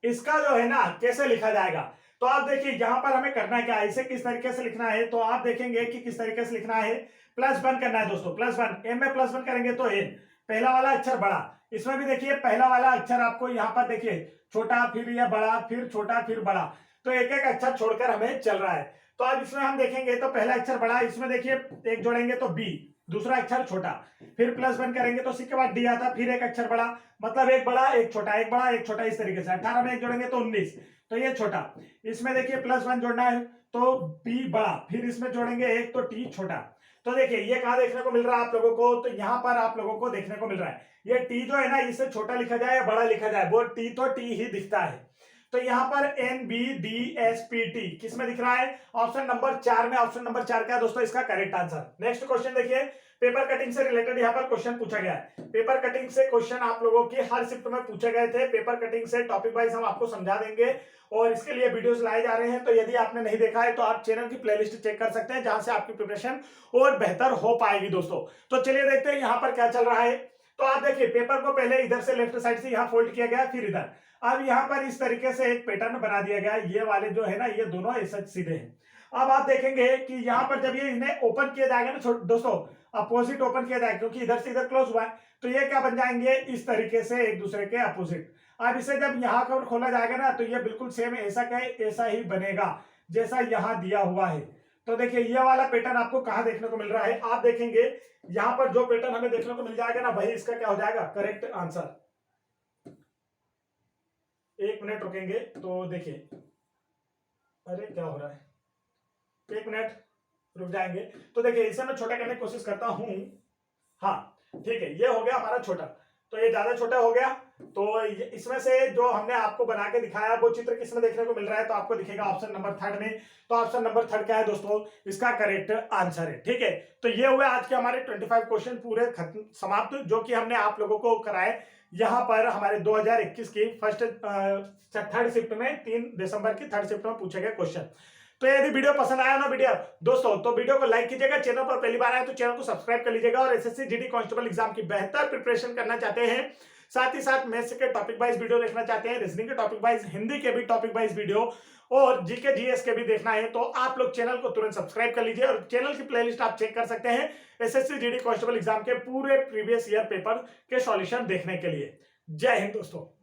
इसका जो है ना कैसे लिखा जाएगा, तो आप देखिए यहां पर हमें करना है क्या, इसे किस तरीके से लिखना है, तो आप देखेंगे कि किस तरीके से लिखना है, +1 करना है दोस्तों, +1, एम में +1 करेंगे तो एन, पहला वाला अक्षर बड़ा, इसमें भी देखिए पहला वाला अक्षर आपको यहां पर देखिए छोटा, फिर यह बड़ा, फिर छोटा, फिर बड़ा, तो एक एक अक्षर छोड़कर हमें चल रहा है। तो अब इसमें हम देखेंगे तो पहला अक्षर बड़ा, इसमें देखिए एक जोड़ेंगे तो बी, दूसरा अक्षर छोटा, फिर +1 करेंगे तो सी के बाद डी आता, फिर एक अक्षर बड़ा, मतलब एक बड़ा एक छोटा, एक बड़ा एक छोटा, इस तरीके से 18 में एक जोड़ेंगे तो 19, तो ये छोटा, इसमें देखिए +1 जोड़ना है तो बी बड़ा, फिर इसमें जोड़ेंगे एक तो टी छोटा। तो देखिए ये कहां देखने को मिल रहा है आप लोगों को, तो यहां पर आप लोगों को देखने को मिल रहा है, ये टी जो है ना इसे छोटा लिखा जाए या बड़ा लिखा जाए, वो टी तो टी ही दिखता है। तो यहां पर NBDSPT किस में दिख रहा है, ऑप्शन नंबर 4 में, ऑप्शन नंबर 4 क्या है दोस्तों इसका करेक्ट आंसर। नेक्स्ट क्वेश्चन देखिए, पेपर कटिंग से रिलेटेड यहाँ पर क्वेश्चन पूछा गया है। पेपर कटिंग से क्वेश्चन आप लोगों की हर शिफ्ट में पूछे गए थे। पेपर कटिंग से टॉपिक वाइज हम आपको समझा देंगे और इसके लिए वीडियोस लाए जा रहे हैं। तो यदि आपने नहीं देखा है तो आप चैनल की प्लेलिस्ट चेक कर सकते हैं, जहां से आपकी प्रिपरेशन और बेहतर हो पाएगी दोस्तों। तो चलिए देखते हैं यहाँ पर क्या चल रहा है। तो आप देखिए, पेपर को पहले इधर से लेफ्ट साइड से यहाँ फोल्ड किया गया, फिर इधर। अब यहाँ पर इस तरीके से एक पैटर्न बना दिया गया। ये वाले जो है ना, ये दोनों ऐसे सीधे हैं। अब आप देखेंगे कि यहाँ पर जब ये इन्हें ओपन किया जाएगा ना दोस्तों, अपोजिट ओपन किया जाएगा, क्योंकि इधर से इधर क्लोज हुआ है, तो ये क्या बन जाएंगे, इस तरीके से एक दूसरे के अपोजिट। अब इसे जब यहाँ पर खोला जाएगा ना, तो ये बिल्कुल सेम ऐसा ही बनेगा जैसा यहाँ दिया हुआ है। तो देखिए, ये वाला पैटर्न आपको कहाँ देखने को मिल रहा है, आप देखेंगे यहाँ पर जो पैटर्न हमें देखने को मिल जाएगा ना, वही इसका क्या हो जाएगा, करेक्ट आंसर। एक मिनट रुकेंगे तो देखिए, अरे क्या हो रहा है, एक मिनट रुक जाएंगे। तो देखिए, इसे मैं छोटा करने की कोशिश करता हूं। हाँ ठीक है, ये हो गया हमारा छोटा, तो ये ज्यादा छोटा हो गया। तो इसमें से जो हमने आपको बना के दिखाया वो चित्र किसमें देखने को मिल रहा है, तो आपको दिखेगा ऑप्शन नंबर 3 में। तो ऑप्शन नंबर 3 क्या है दोस्तों, इसका करेक्ट आंसर है। ठीक है, तो ये हुए आज के हमारे 25 क्वेश्चन पूरे खत्म समाप्त, जो कि हमने आप लोगों को कराए यहाँ पर हमारे 2021 की थर्ड शिफ्ट में, 3 दिसंबर की थर्ड शिफ्ट में पूछे गए क्वेश्चन। तो यदि वीडियो पसंद आया ना वीडियो दोस्तों, तो वीडियो को लाइक कीजिएगा। चैनल पर पहली बार आए तो चैनल को सब्सक्राइब कर लीजिएगा। और एसएससी जीडी कांस्टेबल एग्जाम की बेहतर प्रिपरेशन करना चाहते हैं, साथ ही साथ मैथ्स के टॉपिक वाइज वीडियो देखना चाहते हैं, रीजनिंग के टॉपिक वाइज, हिंदी के भी टॉपिक वाइज वीडियो और जीके जीएस के भी देखना है, तो आप लोग चैनल को तुरंत सब्सक्राइब कर लीजिए। और चैनल की प्लेलिस्ट आप चेक कर सकते हैं एसएससी जीडी कांस्टेबल एग्जाम के पूरे प्रीवियस ईयर पेपर के सॉल्यूशन देखने के लिए। जय हिंद दोस्तों।